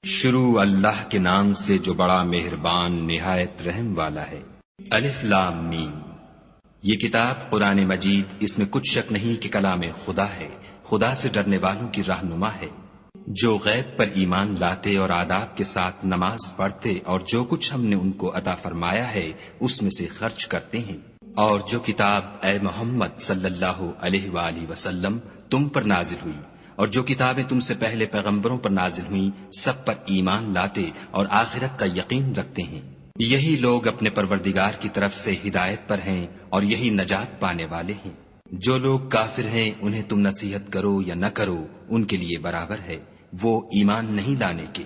شروع اللہ کے نام سے جو بڑا مہربان نہایت رحم والا ہے۔ الف لام میم۔ یہ کتاب قرآن مجید، اس میں کچھ شک نہیں کہ کلام خدا ہے، خدا سے ڈرنے والوں کی رہنما ہے، جو غیب پر ایمان لاتے اور آداب کے ساتھ نماز پڑھتے اور جو کچھ ہم نے ان کو عطا فرمایا ہے اس میں سے خرچ کرتے ہیں، اور جو کتاب اے محمد صلی اللہ علیہ وآلہ وسلم تم پر نازل ہوئی اور جو کتابیں تم سے پہلے پیغمبروں پر نازل ہوئیں سب پر ایمان لاتے اور آخرت کا یقین رکھتے ہیں، یہی لوگ اپنے پروردگار کی طرف سے ہدایت پر ہیں اور یہی نجات پانے والے ہیں۔ جو لوگ کافر ہیں انہیں تم نصیحت کرو یا نہ کرو ان کے لیے برابر ہے، وہ ایمان نہیں لانے کے۔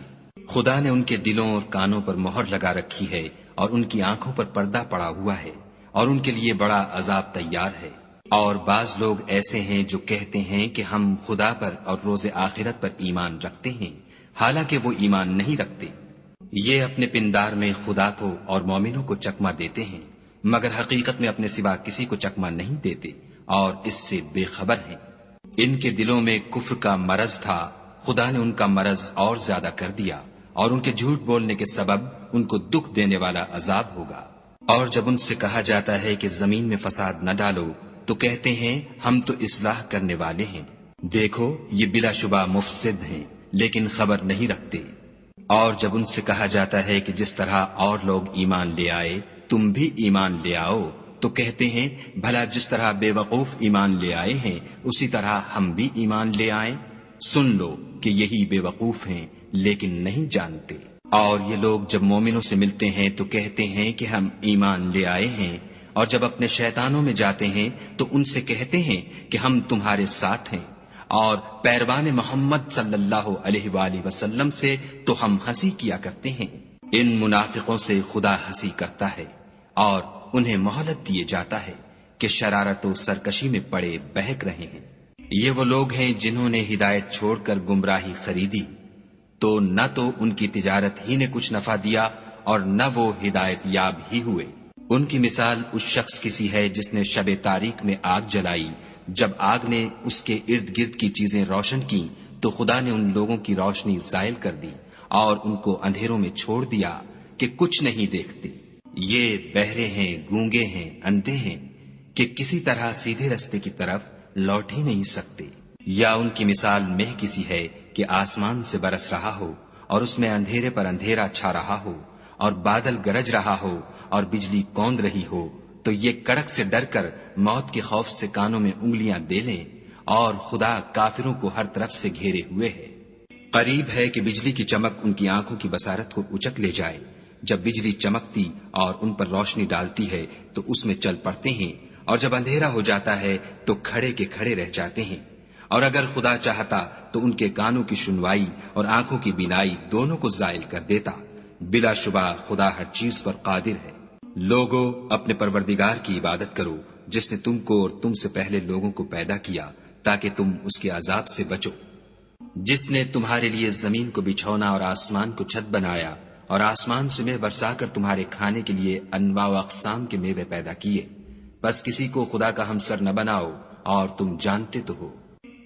خدا نے ان کے دلوں اور کانوں پر مہر لگا رکھی ہے اور ان کی آنکھوں پر پردہ پڑا ہوا ہے اور ان کے لیے بڑا عذاب تیار ہے۔ اور بعض لوگ ایسے ہیں جو کہتے ہیں کہ ہم خدا پر اور روز آخرت پر ایمان رکھتے ہیں، حالانکہ وہ ایمان نہیں رکھتے۔ یہ اپنے پندار میں خدا کو اور مومنوں کو چکمہ دیتے ہیں، مگر حقیقت میں اپنے سوا کسی کو چکمہ نہیں دیتے اور اس سے بے خبر ہیں۔ ان کے دلوں میں کفر کا مرض تھا، خدا نے ان کا مرض اور زیادہ کر دیا اور ان کے جھوٹ بولنے کے سبب ان کو دکھ دینے والا عذاب ہوگا۔ اور جب ان سے کہا جاتا ہے کہ زمین میں فساد نہ ڈالو تو کہتے ہیں ہم تو اصلاح کرنے والے ہیں، دیکھو یہ بلا شبہ مفسد ہیں لیکن خبر نہیں رکھتے۔ اور جب ان سے کہا جاتا ہے کہ جس طرح اور لوگ ایمان لے آئے تم بھی ایمان لے آؤ تو کہتے ہیں بھلا جس طرح بے وقوف ایمان لے آئے ہیں اسی طرح ہم بھی ایمان لے آئیں، سن لو کہ یہی بے وقوف ہیں لیکن نہیں جانتے۔ اور یہ لوگ جب مومنوں سے ملتے ہیں تو کہتے ہیں کہ ہم ایمان لے آئے ہیں، اور جب اپنے شیطانوں میں جاتے ہیں تو ان سے کہتے ہیں کہ ہم تمہارے ساتھ ہیں، اور پیروان محمد صلی اللہ علیہ وآلہ وسلم سے تو ہم ہنسی کیا کرتے ہیں۔ ان منافقوں سے خدا ہنسی کرتا ہے اور انہیں مہلت دیے جاتا ہے کہ شرارت و سرکشی میں پڑے بہک رہے ہیں۔ یہ وہ لوگ ہیں جنہوں نے ہدایت چھوڑ کر گمراہی خریدی، تو نہ تو ان کی تجارت ہی نے کچھ نفع دیا اور نہ وہ ہدایت یاب ہی ہوئے۔ ان کی مثال اس شخص کی سی ہے جس نے شب تاریک میں آگ جلائی، جب آگ نے اس کے ارد گرد کی چیزیں روشن کی تو خدا نے ان لوگوں کی روشنی زائل کر دی اور ان کو اندھیروں میں چھوڑ دیا کہ کچھ نہیں دیکھتے۔ یہ بہرے ہیں، گونگے ہیں، اندھے ہیں کہ کسی طرح سیدھے رستے کی طرف لوٹ ہی نہیں سکتے۔ یا ان کی مثال مہ کسی ہے کہ آسمان سے برس رہا ہو اور اس میں اندھیرے پر اندھیرا چھا رہا ہو اور بادل گرج رہا ہو اور بجلی کوند رہی ہو، تو یہ کڑک سے ڈر کر موت کے خوف سے کانوں میں انگلیاں دے لیں، اور خدا کافروں کو ہر طرف سے گھیرے ہوئے ہے۔ قریب ہے کہ بجلی کی چمک ان کی آنکھوں کی بصارت کو اچک لے جائے۔ جب بجلی چمکتی اور ان پر روشنی ڈالتی ہے تو اس میں چل پڑتے ہیں، اور جب اندھیرا ہو جاتا ہے تو کھڑے کے کھڑے رہ جاتے ہیں۔ اور اگر خدا چاہتا تو ان کے کانوں کی سنوائی اور آنکھوں کی بینائی دونوں کو زائل کر دیتا، بلا شبہ خدا ہر چیز پر قادر ہے۔ لوگو اپنے پروردگار کی عبادت کرو جس نے تم کو اور تم سے پہلے لوگوں کو پیدا کیا تاکہ تم اس کے عذاب سے بچو، جس نے تمہارے لیے زمین کو بچھونا اور آسمان کو چھت بنایا اور آسمان سے میوہ برسا کر تمہارے کھانے کے لیے انواع و اقسام کے میوے پیدا کیے، بس کسی کو خدا کا ہمسر نہ بناؤ اور تم جانتے تو ہو۔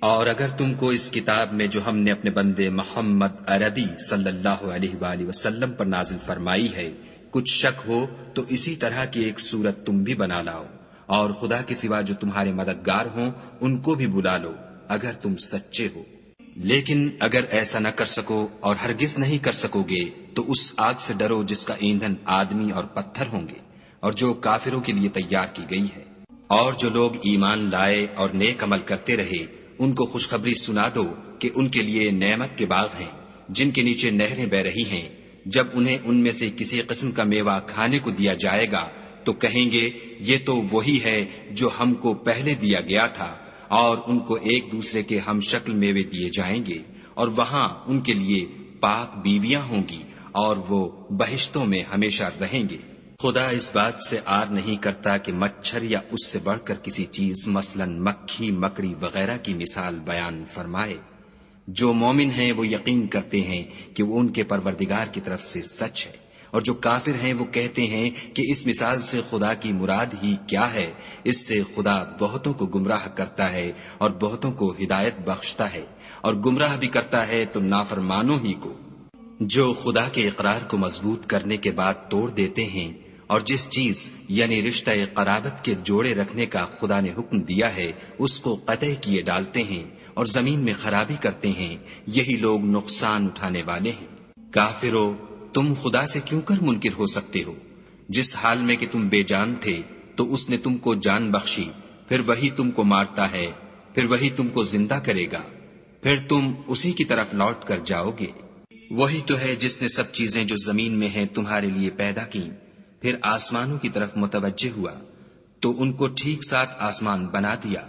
اور اگر تم کو اس کتاب میں جو ہم نے اپنے بندے محمد عربی صلی اللہ علیہ وآلہ وسلم پر نازل فرمائی ہے کچھ شک ہو تو اسی طرح کی ایک صورت تم بھی بنا لاؤ، اور خدا کے سوا جو تمہارے مددگار ہوں ان کو بھی بلا لو اگر تم سچے ہو۔ لیکن اگر ایسا نہ کر سکو اور ہرگز نہیں کر سکو گے تو اس آگ سے ڈرو جس کا ایندھن آدمی اور پتھر ہوں گے اور جو کافروں کے لیے تیار کی گئی ہے۔ اور جو لوگ ایمان لائے اور نیک عمل کرتے رہے ان کو خوشخبری سنا دو کہ ان کے لیے نعمت کے باغ ہیں جن کے نیچے نہریں بہ رہی ہیں، جب انہیں ان میں سے کسی قسم کا میوہ کھانے کو دیا جائے گا تو کہیں گے یہ تو وہی ہے جو ہم کو پہلے دیا گیا تھا، اور ان کو ایک دوسرے کے ہم شکل میوے دیے جائیں گے، اور وہاں ان کے لیے پاک بیویاں ہوں گی اور وہ بہشتوں میں ہمیشہ رہیں گے۔ خدا اس بات سے آر نہیں کرتا کہ مچھر یا اس سے بڑھ کر کسی چیز مثلاً مکھی، مکڑی وغیرہ کی مثال بیان فرمائے۔ جو مومن ہیں وہ یقین کرتے ہیں کہ وہ ان کے پروردگار کی طرف سے سچ ہے، اور جو کافر ہیں وہ کہتے ہیں کہ اس مثال سے خدا کی مراد ہی کیا ہے۔ اس سے خدا بہتوں کو گمراہ کرتا ہے اور بہتوں کو ہدایت بخشتا ہے، اور گمراہ بھی کرتا ہے تو نافرمانوں ہی کو۔ جو خدا کے اقرار کو مضبوط کرنے کے بعد توڑ دیتے ہیں اور جس چیز یعنی رشتہ قرابت کے جوڑے رکھنے کا خدا نے حکم دیا ہے اس کو قطع کیے ڈالتے ہیں اور زمین میں خرابی کرتے ہیں، یہی لوگ نقصان اٹھانے والے ہیں۔ کافرو، تم خدا سے کیوں کر منکر ہو سکتے ہو؟ جس حال میں کہ تم بے جان تھے تو اس نے تم کو جان بخشی، پھر وہی تم کو مارتا ہے، پھر وہی تم کو زندہ کرے گا، پھر تم اسی کی طرف لوٹ کر جاؤ گے۔ وہی تو ہے جس نے سب چیزیں جو زمین میں ہیں تمہارے لیے پیدا کی، پھر آسمانوں کی طرف متوجہ ہوا تو ان کو ٹھیک ساتھ آسمان بنا دیا،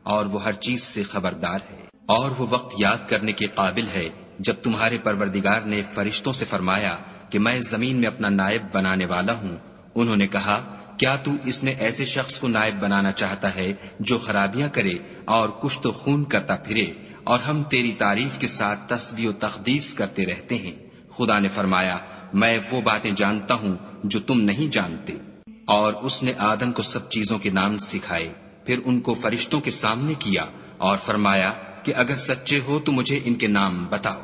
اور وہ ہر چیز سے خبردار ہے۔ اور وہ وقت یاد کرنے کے قابل ہے جب تمہارے پروردگار نے فرشتوں سے فرمایا کہ میں زمین میں اپنا نائب بنانے والا ہوں۔ انہوں نے کہا، کیا تو اس میں ایسے شخص کو نائب بنانا چاہتا ہے جو خرابیاں کرے اور کشت و خون کرتا پھرے، اور ہم تیری تعریف کے ساتھ تسبیح و تقدیس کرتے رہتے ہیں؟ خدا نے فرمایا، میں وہ باتیں جانتا ہوں جو تم نہیں جانتے۔ اور اس نے آدم کو سب چیزوں کے نام سکھائے، پھر ان کو فرشتوں کے سامنے کیا اور فرمایا کہ اگر سچے ہو تو مجھے ان کے نام بتاؤ۔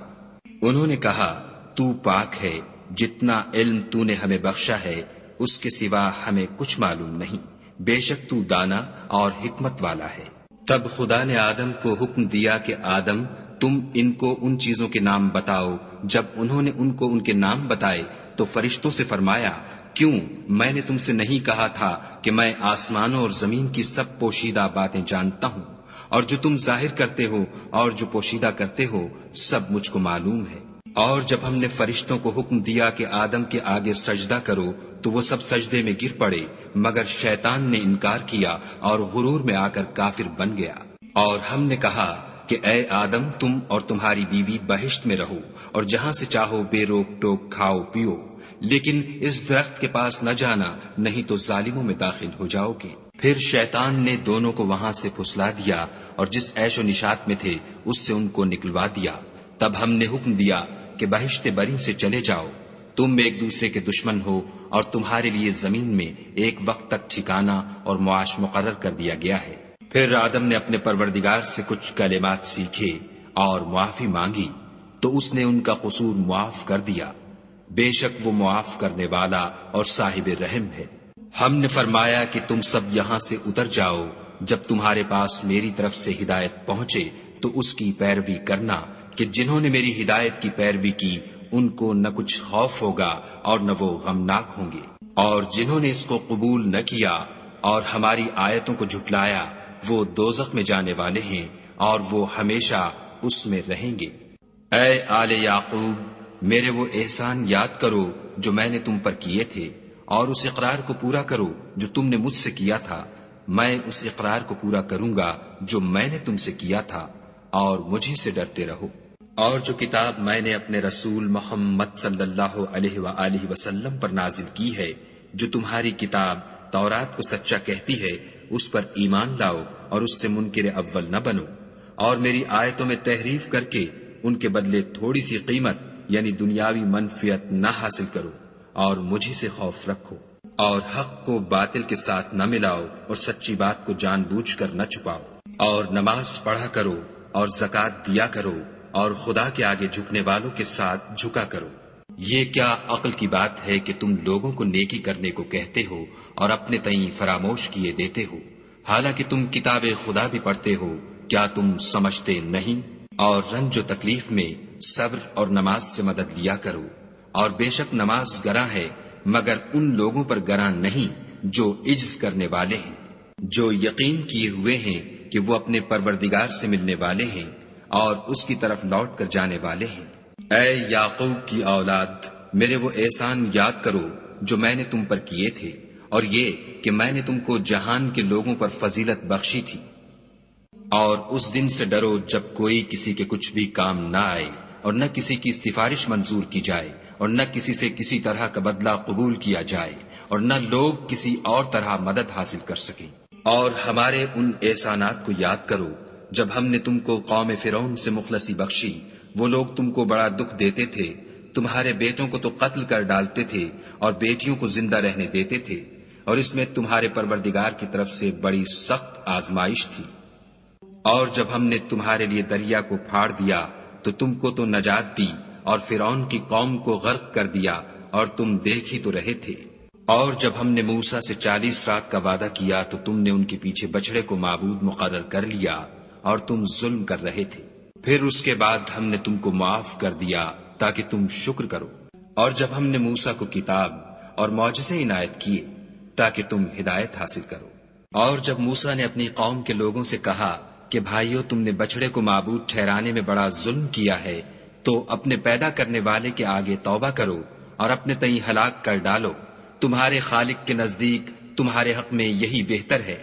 انہوں نے کہا، تو پاک ہے، جتنا علم تو نے ہمیں بخشا ہے اس کے سوا ہمیں کچھ معلوم نہیں، بے شک تو دانا اور حکمت والا ہے۔ تب خدا نے آدم کو حکم دیا کہ آدم، تم ان کو ان چیزوں کے نام بتاؤ۔ جب انہوں نے ان کو ان کے نام بتائے تو فرشتوں سے فرمایا، کیوں میں نے تم سے نہیں کہا تھا کہ میں آسمانوں اور زمین کی سب پوشیدہ باتیں جانتا ہوں، اور جو تم ظاہر کرتے ہو اور جو پوشیدہ کرتے ہو سب مجھ کو معلوم ہے۔ اور جب ہم نے فرشتوں کو حکم دیا کہ آدم کے آگے سجدہ کرو تو وہ سب سجدے میں گر پڑے، مگر شیطان نے انکار کیا اور غرور میں آ کر کافر بن گیا۔ اور ہم نے کہا کہ اے آدم، تم اور تمہاری بیوی بہشت میں رہو اور جہاں سے چاہو بے روک ٹوک کھاؤ پیو، لیکن اس درخت کے پاس نہ جانا، نہیں تو ظالموں میں داخل ہو جاؤ گے۔ پھر شیطان نے دونوں کو وہاں سے پھسلا دیا اور جس عیش و نشاط میں تھے اس سے ان کو نکلوا دیا۔ تب ہم نے حکم دیا کہ بہشت بری سے چلے جاؤ، تم ایک دوسرے کے دشمن ہو، اور تمہارے لیے زمین میں ایک وقت تک ٹھکانہ اور معاش مقرر کر دیا گیا ہے۔ پھر آدم نے اپنے پروردگار سے کچھ کلمات سیکھے اور معافی مانگی تو اس نے ان کا قصور معاف کر دیا، بے شک وہ معاف کرنے والا اور صاحب رحم ہے۔ ہم نے فرمایا کہ تم سب یہاں سے اتر جاؤ، جب تمہارے پاس میری طرف سے ہدایت پہنچے تو اس کی پیروی کرنا، کہ جنہوں نے میری ہدایت کی پیروی کی ان کو نہ کچھ خوف ہوگا اور نہ وہ غمناک ہوں گے، اور جنہوں نے اس کو قبول نہ کیا اور ہماری آیتوں کو جھٹلایا وہ دوزخ میں جانے والے ہیں اور وہ ہمیشہ اس میں رہیں گے۔ اے آل یعقوب، میرے وہ احسان یاد کرو جو میں نے تم پر کیے تھے، اور اس اقرار کو پورا کرو جو تم نے مجھ سے کیا تھا۔ میں اس اقرار کو پورا کروں گا جو میں نے تم سے کیا تھا، اور مجھے سے ڈرتے رہو۔ اور جو کتاب میں نے اپنے رسول محمد صلی اللہ علیہ وآلہ وسلم پر نازل کی ہے، جو تمہاری کتاب تورات کو سچا کہتی ہے، اس پر ایمان لاؤ اور اس سے منکر اول نہ بنو، اور میری آیتوں میں تحریف کر کے ان کے بدلے تھوڑی سی قیمت یعنی دنیاوی منفعت نہ حاصل کرو، اور مجھے سے خوف رکھو، اور حق کو باطل کے ساتھ نہ ملاؤ اور سچی بات کو جان بوجھ کر نہ چھپاؤ، اور نماز پڑھا کرو اور زکوٰۃ دیا کرو، اور خدا کے آگے جھکنے والوں کے ساتھ جھکا کرو۔ یہ کیا عقل کی بات ہے کہ تم لوگوں کو نیکی کرنے کو کہتے ہو اور اپنے تئیں فراموش کیے دیتے ہو، حالانکہ تم کتاب خدا بھی پڑھتے ہو؟ کیا تم سمجھتے نہیں؟ اور رنج و تکلیف میں صبر اور نماز سے مدد لیا کرو، اور بے شک نماز گراں ہے مگر ان لوگوں پر گراں نہیں جو عجز کرنے والے ہیں، جو یقین کیے ہوئے ہیں کہ وہ اپنے پروردگار سے ملنے والے ہیں اور اس کی طرف لوٹ کر جانے والے ہیں۔ اے یعقوب کی اولاد، میرے وہ احسان یاد کرو جو میں نے تم پر کیے تھے، اور یہ کہ میں نے تم کو جہان کے لوگوں پر فضیلت بخشی تھی۔ اور اس دن سے ڈرو جب کوئی کسی کے کچھ بھی کام نہ آئے، اور نہ کسی کی سفارش منظور کی جائے، اور نہ کسی سے کسی طرح کا بدلہ قبول کیا جائے، اور نہ لوگ کسی اور طرح مدد حاصل کر سکیں۔ اور ہمارے ان احسانات کو یاد کرو جب ہم نے تم کو قوم فرعون سے مخلصی بخشی، وہ لوگ تم کو بڑا دکھ دیتے تھے، تمہارے بیٹوں کو تو قتل کر ڈالتے تھے اور بیٹیوں کو زندہ رہنے دیتے تھے، اور اس میں تمہارے پروردگار کی طرف سے بڑی سخت آزمائش تھی۔ اور جب ہم نے تمہارے لیے دریا کو پھاڑ دیا تو تم کو تو نجات دی، اور فرعون کی قوم کو غرق کر دیا اور تم دیکھ ہی تو رہے تھے۔ اور جب ہم نے موسیٰ سے 40 رات کا وعدہ کیا تو تم نے ان کے پیچھے بچڑے کو معبود مقرر کر لیا اور تم ظلم کر رہے تھے۔ پھر اس کے بعد ہم نے تم کو معاف کر دیا تاکہ تم شکر کرو۔ اور جب ہم نے موسیٰ کو کتاب اور معجزے عنایت کیے تاکہ تم ہدایت حاصل کرو۔ اور جب موسیٰ نے اپنی قوم کے لوگوں سے کہا کہ بھائیو، تم نے بچڑے کو معبود ٹھہرانے میں بڑا ظلم کیا ہے، تو اپنے پیدا کرنے والے کے آگے توبہ کرو اور اپنے تئیں ہلاک کر ڈالو، تمہارے خالق کے نزدیک تمہارے حق میں یہی بہتر ہے۔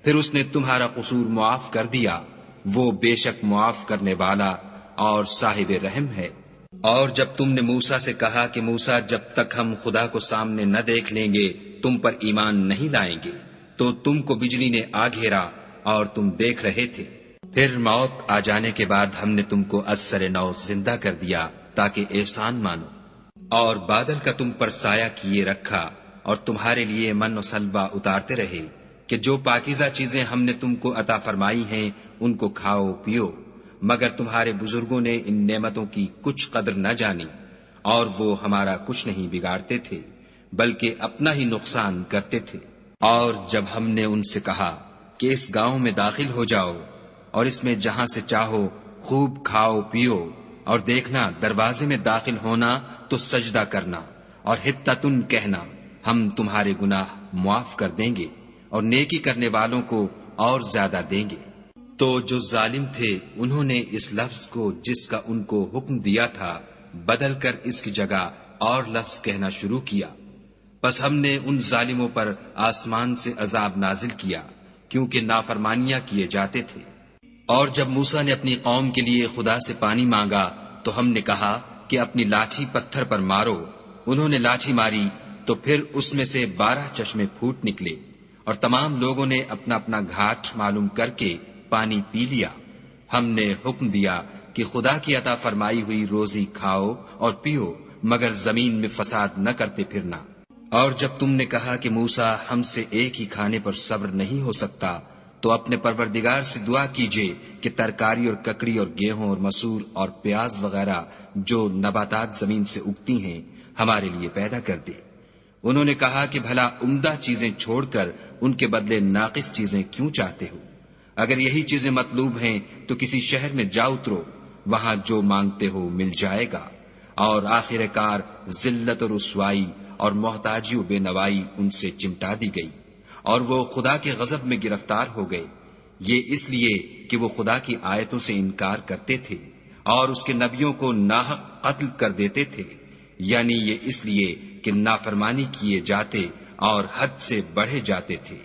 پھر اس نے تمہارا قصور معاف کر دیا، وہ بے شک معاف کرنے والا اور صاحب رحم ہے۔ اور جب تم نے موسیٰ سے کہا کہ موسیٰ، جب تک ہم خدا کو سامنے نہ دیکھ لیں گے تم پر ایمان نہیں لائیں گے، تو تم کو بجلی نے آ گھیرا اور تم دیکھ رہے تھے۔ پھر موت آ جانے کے بعد ہم نے تم کو از سر نو زندہ کر دیا تاکہ احسان مانو، اور بادل کا تم پر سایہ کیے رکھا اور تمہارے لیے من و سلوہ اتارتے رہے کہ جو پاکیزہ چیزیں ہم نے تم کو عطا فرمائی ہیں ان کو کھاؤ پیو، مگر تمہارے بزرگوں نے ان نعمتوں کی کچھ قدر نہ جانی، اور وہ ہمارا کچھ نہیں بگاڑتے تھے بلکہ اپنا ہی نقصان کرتے تھے۔ اور جب ہم نے ان سے کہا کہ اس گاؤں میں داخل ہو جاؤ اور اس میں جہاں سے چاہو خوب کھاؤ پیو، اور دیکھنا دروازے میں داخل ہونا تو سجدہ کرنا اور حطتن کہنا، ہم تمہارے گناہ معاف کر دیں گے اور نیکی کرنے والوں کو اور زیادہ دیں گے۔ تو جو ظالم تھے انہوں نے اس لفظ کو جس کا ان کو حکم دیا تھا بدل کر اس کی جگہ اور لفظ کہنا شروع کیا، بس ہم نے ان ظالموں پر آسمان سے عذاب نازل کیا کیونکہ نافرمانیاں کیے جاتے تھے۔ اور جب موسیٰ نے اپنی قوم کے لیے خدا سے پانی مانگا تو ہم نے کہا کہ اپنی لاٹھی پتھر پر مارو۔ انہوں نے لاٹھی ماری تو پھر اس میں سے 12 چشمے پھوٹ نکلے، اور تمام لوگوں نے اپنا اپنا گھاٹ معلوم کر کے پانی پی لیا۔ ہم نے حکم دیا کہ خدا کی عطا فرمائی ہوئی روزی کھاؤ اور پیو، مگر زمین میں فساد نہ کرتے پھرنا۔ اور جب تم نے کہا کہ موسیٰ، ہم سے ایک ہی کھانے پر صبر نہیں ہو سکتا، تو اپنے پروردگار سے دعا کیجئے کہ ترکاری اور ککڑی اور گیہوں اور مسور اور پیاز وغیرہ جو نباتات زمین سے اگتی ہیں ہمارے لیے پیدا کر دے۔ انہوں نے کہا کہ بھلا عمدہ چیزیں چھوڑ کر ان کے بدلے ناقص چیزیں کیوں چاہتے ہو؟ اگر یہی چیزیں مطلوب ہیں تو کسی شہر میں جا اترو، وہاں جو مانگتے ہو مل جائے گا۔ اور آخر کار ذلت اور رسوائی اور محتاجی و بے نوائی ان سے چمٹا دی گئی، اور وہ خدا کے غضب میں گرفتار ہو گئے، یہ اس لیے کہ وہ خدا کی آیتوں سے انکار کرتے تھے اور اس کے نبیوں کو ناحق قتل کر دیتے تھے، یعنی یہ اس لیے کہ نافرمانی کیے جاتے اور حد سے بڑھے جاتے تھے۔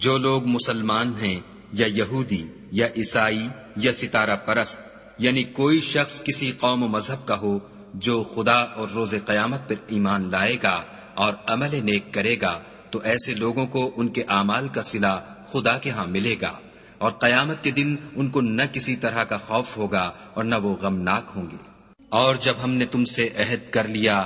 جو لوگ مسلمان ہیں یا یہودی یا عیسائی یا ستارہ پرست، یعنی کوئی شخص کسی قوم و مذہب کا ہو، جو خدا اور روز قیامت پر ایمان لائے گا اور عمل نیک کرے گا، تو ایسے لوگوں کو ان کے اعمال کا صلہ خدا کے ہاں ملے گا، اور قیامت کے دن ان کو نہ کسی طرح کا خوف ہوگا اور نہ وہ غمناک ہوں گے۔ اور جب ہم نے تم سے عہد کر لیا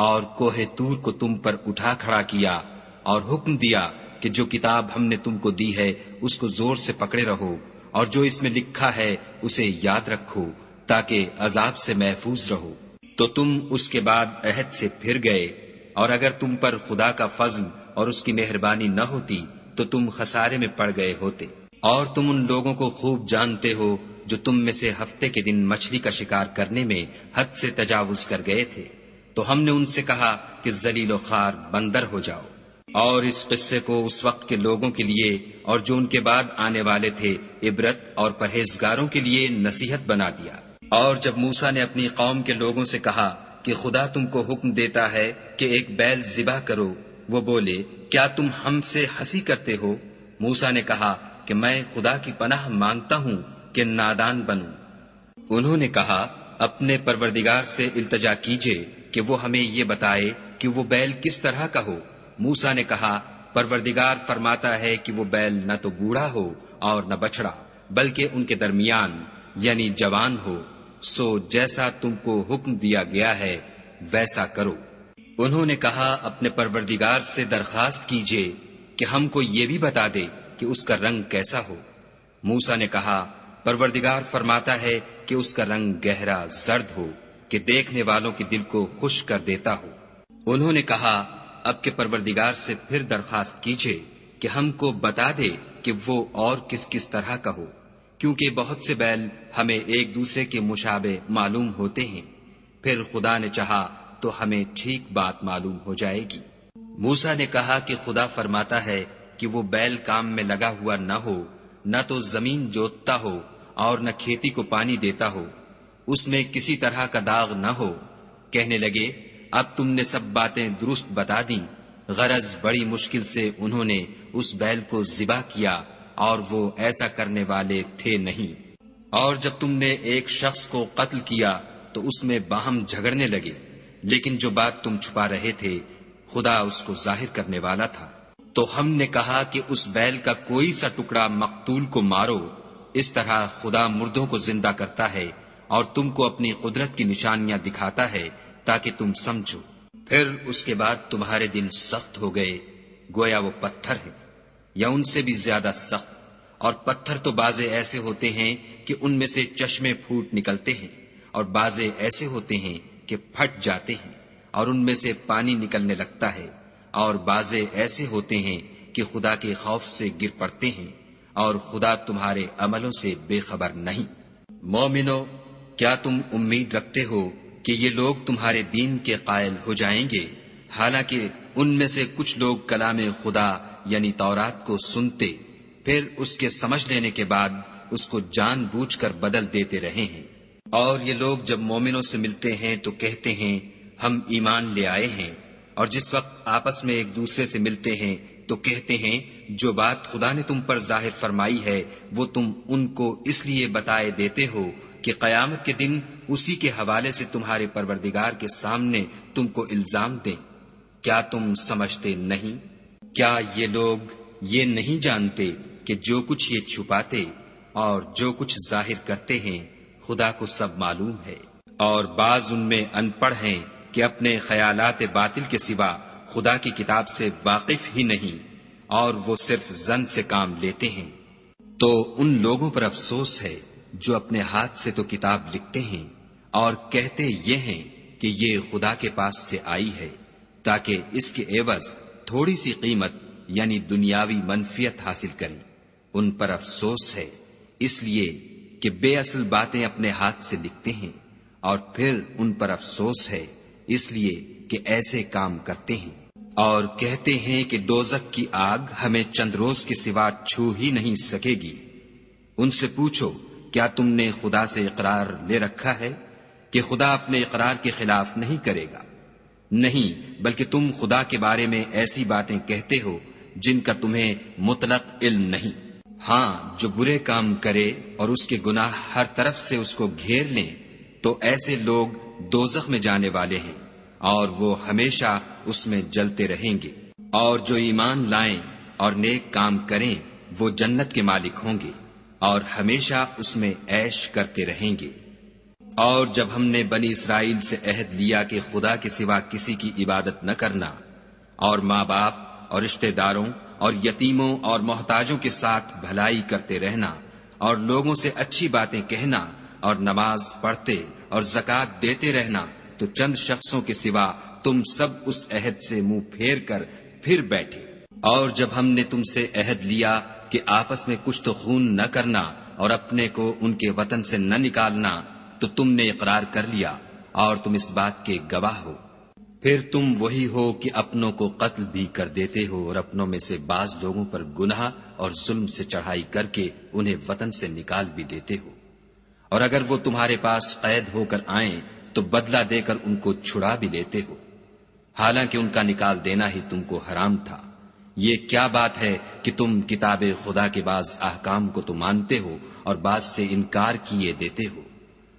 اور کوہ طور کو تم پر اٹھا کھڑا کیا اور حکم دیا کہ جو کتاب ہم نے تم کو دی ہے اس کو زور سے پکڑے رہو، اور جو اس میں لکھا ہے اسے یاد رکھو تاکہ عذاب سے محفوظ رہو، تو تم اس کے بعد عہد سے پھر گئے، اور اگر تم پر خدا کا فضل اور اس کی مہربانی نہ ہوتی تو تم خسارے میں پڑ گئے ہوتے۔ اور تم ان لوگوں کو خوب جانتے ہو جو تم میں سے ہفتے کے دن مچھلی کا شکار کرنے میں حد سے تجاوز کر گئے تھے، تو ہم نے ان سے کہا کہ ذلیل و خوار بندر ہو جاؤ، اور اس قصے کو اس وقت کے لوگوں کے لیے اور جو ان کے بعد آنے والے تھے عبرت اور پرہیزگاروں کے لیے نصیحت بنا دیا۔ اور جب موسیٰ نے اپنی قوم کے لوگوں سے کہا کہ خدا تم کو حکم دیتا ہے کہ ایک بیل ذبح کرو، وہ بولے کیا تم ہم سے ہنسی کرتے ہو؟ موسیٰ نے کہا کہ میں خدا کی پناہ مانگتا ہوں کہ نادان بنوں۔ انہوں نے کہا اپنے پروردگار سے التجا کیجئے کہ وہ ہمیں یہ بتائے کہ وہ بیل کس طرح کا ہو۔ موسیٰ نے کہا پروردگار فرماتا ہے کہ وہ بیل نہ تو بوڑھا ہو اور نہ بچڑا، بلکہ ان کے درمیان یعنی جوان ہو، سو جیسا تم کو حکم دیا گیا ہے ویسا کرو۔ انہوں نے کہا اپنے پروردگار سے درخواست کیجئے کہ ہم کو یہ بھی بتا دے کہ اس کا رنگ کیسا ہو۔ موسیٰ نے کہا پروردگار فرماتا ہے کہ اس کا رنگ گہرا زرد ہو کہ دیکھنے والوں کے دل کو خوش کر دیتا ہو۔ انہوں نے کہا اب کے پروردگار سے پھر درخواست کیجئے کہ ہم کو بتا دے کہ وہ اور کس کس طرح کا ہو، کیونکہ بہت سے بیل ہمیں ایک دوسرے کے مشابہ معلوم ہوتے ہیں، پھر خدا نے چاہا تو ہمیں ٹھیک بات معلوم ہو جائے گی۔ موسیٰ نے کہا کہ خدا فرماتا ہے کہ وہ بیل کام میں لگا ہوا نہ ہو، نہ تو زمین جوتتا ہو اور نہ کھیتی کو پانی دیتا ہو، اس میں کسی طرح کا داغ نہ ہو۔ کہنے لگے اب تم نے سب باتیں درست بتا دیں۔ غرض بڑی مشکل سے انہوں نے اس بیل کو ذبح کیا اور وہ ایسا کرنے والے تھے نہیں۔ اور جب تم نے ایک شخص کو قتل کیا تو اس میں باہم جھگڑنے لگے، لیکن جو بات تم چھپا رہے تھے خدا اس کو ظاہر کرنے والا تھا۔ تو ہم نے کہا کہ اس بیل کا کوئی سا ٹکڑا مقتول کو مارو، اس طرح خدا مردوں کو زندہ کرتا ہے اور تم کو اپنی قدرت کی نشانیاں دکھاتا ہے تاکہ تم سمجھو۔ پھر اس کے بعد تمہارے دل سخت ہو گئے، گویا وہ پتھر ہیں یا ان سے بھی زیادہ سخت، اور پتھر تو بعضے ایسے ہوتے ہیں کہ ان میں سے چشمے پھوٹ نکلتے ہیں، اور بعضے ایسے ہوتے ہیں کہ پھٹ جاتے ہیں اور ان میں سے پانی نکلنے لگتا ہے، اور بعضے ایسے ہوتے ہیں کہ خدا کے خوف سے گر پڑتے ہیں، اور خدا تمہارے عملوں سے بے خبر نہیں۔ مومنو، کیا تم امید رکھتے ہو کہ یہ لوگ تمہارے دین کے قائل ہو جائیں گے؟ حالانکہ ان میں سے کچھ لوگ کلام خدا یعنی تورات کو سنتے، پھر اس کے سمجھ لینے کے بعد اس کو جان بوجھ کر بدل دیتے رہے ہیں۔ اور یہ لوگ جب مومنوں سے ملتے ہیں تو کہتے ہیں ہم ایمان لے آئے ہیں، اور جس وقت آپس میں ایک دوسرے سے ملتے ہیں تو کہتے ہیں جو بات خدا نے تم پر ظاہر فرمائی ہے وہ تم ان کو اس لیے بتائے دیتے ہو کہ قیامت کے دن اسی کے حوالے سے تمہارے پروردگار کے سامنے تم کو الزام دیں۔ کیا تم سمجھتے نہیں؟ کیا یہ لوگ یہ نہیں جانتے کہ جو کچھ یہ چھپاتے اور جو کچھ ظاہر کرتے ہیں خدا کو سب معلوم ہے؟ اور بعض ان میں ان پڑھ ہیں کہ اپنے خیالات باطل کے سوا خدا کی کتاب سے واقف ہی نہیں، اور وہ صرف ظن سے کام لیتے ہیں۔ تو ان لوگوں پر افسوس ہے جو اپنے ہاتھ سے تو کتاب لکھتے ہیں اور کہتے یہ ہیں کہ یہ خدا کے پاس سے آئی ہے، تاکہ اس کے عوض تھوڑی سی قیمت یعنی دنیاوی منفیت حاصل کریں۔ ان پر افسوس ہے اس لیے کہ بے اصل باتیں اپنے ہاتھ سے لکھتے ہیں، اور پھر ان پر افسوس ہے اس لیے کہ ایسے کام کرتے ہیں، اور کہتے ہیں کہ دوزخ کی آگ ہمیں چند روز کے سوا چھو ہی نہیں سکے گی۔ ان سے پوچھو کیا تم نے خدا سے اقرار لے رکھا ہے کہ خدا اپنے اقرار کے خلاف نہیں کرے گا؟ نہیں، بلکہ تم خدا کے بارے میں ایسی باتیں کہتے ہو جن کا تمہیں مطلق علم نہیں۔ ہاں، جو برے کام کرے اور اس کے گناہ ہر طرف سے اس کو گھیر لیں تو ایسے لوگ دوزخ میں جانے والے ہیں، اور وہ ہمیشہ اس میں جلتے رہیں گے۔ اور جو ایمان لائیں اور نیک کام کریں وہ جنت کے مالک ہوں گے اور ہمیشہ اس میں عیش کرتے رہیں گے۔ اور جب ہم نے بنی اسرائیل سے عہد لیا کہ خدا کے سوا کسی کی عبادت نہ کرنا، اور ماں باپ اور رشتہ داروں اور یتیموں اور محتاجوں کے ساتھ بھلائی کرتے رہنا، اور لوگوں سے اچھی باتیں کہنا، اور نماز پڑھتے اور زکوٰۃ دیتے رہنا، تو چند شخصوں کے سوا تم سب اس عہد سے منہ پھیر کر پھر بیٹھے۔ اور جب ہم نے تم سے عہد لیا کہ آپس میں کچھ تو خون نہ کرنا اور اپنے کو ان کے وطن سے نہ نکالنا، تو تم نے اقرار کر لیا اور تم اس بات کے گواہ ہو۔ پھر تم وہی ہو کہ اپنوں کو قتل بھی کر دیتے ہو، اور اپنوں میں سے بعض لوگوں پر گناہ اور ظلم سے چڑھائی کر کے انہیں وطن سے نکال بھی دیتے ہو، اور اگر وہ تمہارے پاس قید ہو کر آئیں تو بدلہ دے کر ان کو چھڑا بھی لیتے ہو، حالانکہ ان کا نکال دینا ہی تم کو حرام تھا۔ یہ کیا بات ہے کہ تم کتاب خدا کے بعض احکام کو تو مانتے ہو اور بعض سے انکار کیے دیتے ہو؟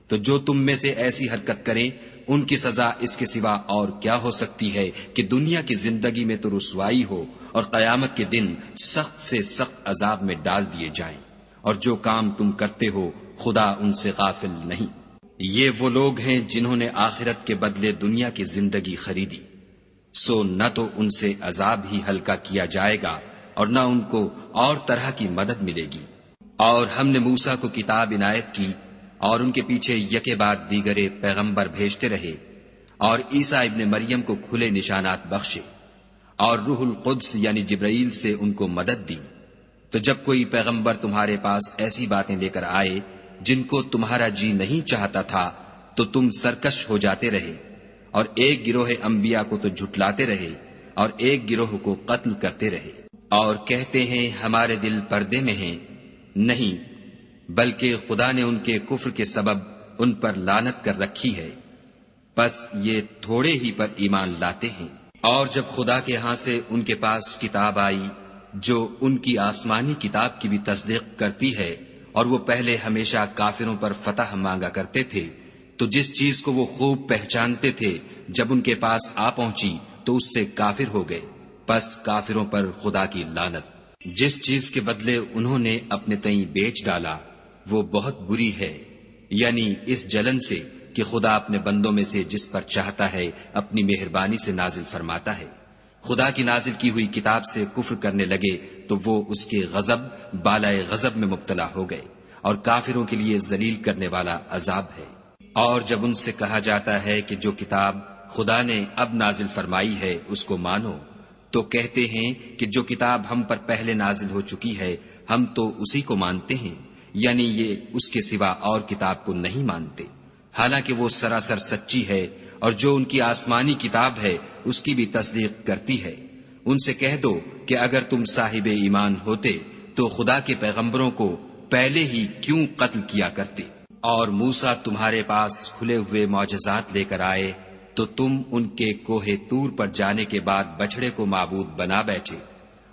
تو جو تم میں سے ایسی حرکت کریں ان کی سزا اس کے سوا اور کیا ہو سکتی ہے کہ دنیا کی زندگی میں تو رسوائی ہو اور قیامت کے دن سخت سے سخت عذاب میں ڈال دیے جائیں، اور جو کام تم کرتے ہو خدا ان سے غافل نہیں۔ یہ وہ لوگ ہیں جنہوں نے آخرت کے بدلے دنیا کی زندگی خریدی، سو نہ تو ان سے عذاب ہی ہلکا کیا جائے گا اور نہ ان کو اور طرح کی مدد ملے گی۔ اور ہم نے موسیٰ کو کتاب عنایت کی اور ان کے پیچھے یکے بعد دیگرے پیغمبر بھیجتے رہے، اور عیسیٰ ابن مریم کو کھلے نشانات بخشے، اور روح القدس یعنی جبرائیل سے ان کو مدد دی۔ تو جب کوئی پیغمبر تمہارے پاس ایسی باتیں لے کر آئے جن کو تمہارا جی نہیں چاہتا تھا تو تم سرکش ہو جاتے رہے، اور ایک گروہ انبیاء کو تو جھٹلاتے رہے اور ایک گروہ کو قتل کرتے رہے، اور کہتے ہیں ہمارے دل پردے میں ہیں، نہیں بلکہ خدا نے ان کے کفر کے سبب ان پر لعنت کر رکھی ہے، بس یہ تھوڑے ہی پر ایمان لاتے ہیں۔ اور جب خدا کے ہاں سے ان کے پاس کتاب آئی جو ان کی آسمانی کتاب کی بھی تصدیق کرتی ہے، اور وہ پہلے ہمیشہ کافروں پر فتح مانگا کرتے تھے، تو جس چیز کو وہ خوب پہچانتے تھے جب ان کے پاس آ پہنچی تو اس سے کافر ہو گئے، پس کافروں پر خدا کی لعنت۔ جس چیز کے بدلے انہوں نے اپنے تئیں بیچ ڈالا وہ بہت بری ہے، یعنی اس جلن سے کہ خدا اپنے بندوں میں سے جس پر چاہتا ہے اپنی مہربانی سے نازل فرماتا ہے۔ خدا کی نازل کی ہوئی کتاب سے کفر کرنے لگے تو وہ اس کے غضب بالائے غضب میں مبتلا ہو گئے، اور کافروں کے لیے ذلیل کرنے والا عذاب ہے۔ اور جب ان سے کہا جاتا ہے کہ جو کتاب خدا نے اب نازل فرمائی ہے اس کو مانو، تو کہتے ہیں کہ جو کتاب ہم پر پہلے نازل ہو چکی ہے ہم تو اسی کو مانتے ہیں، یعنی یہ اس کے سوا اور کتاب کو نہیں مانتے، حالانکہ وہ سراسر سچی ہے، اور جو ان کی آسمانی کتاب ہے اس کی بھی تصدیق کرتی ہے۔ ان سے کہہ دو کہ اگر تم صاحب ایمان ہوتے تو خدا کے پیغمبروں کو پہلے ہی کیوں قتل کیا کرتے؟ اور موسیٰ تمہارے پاس کھلے ہوئے معجزات لے کر آئے تو تم ان کے کوہ طور پر جانے کے بعد بچڑے کو معبود بنا بیٹھے،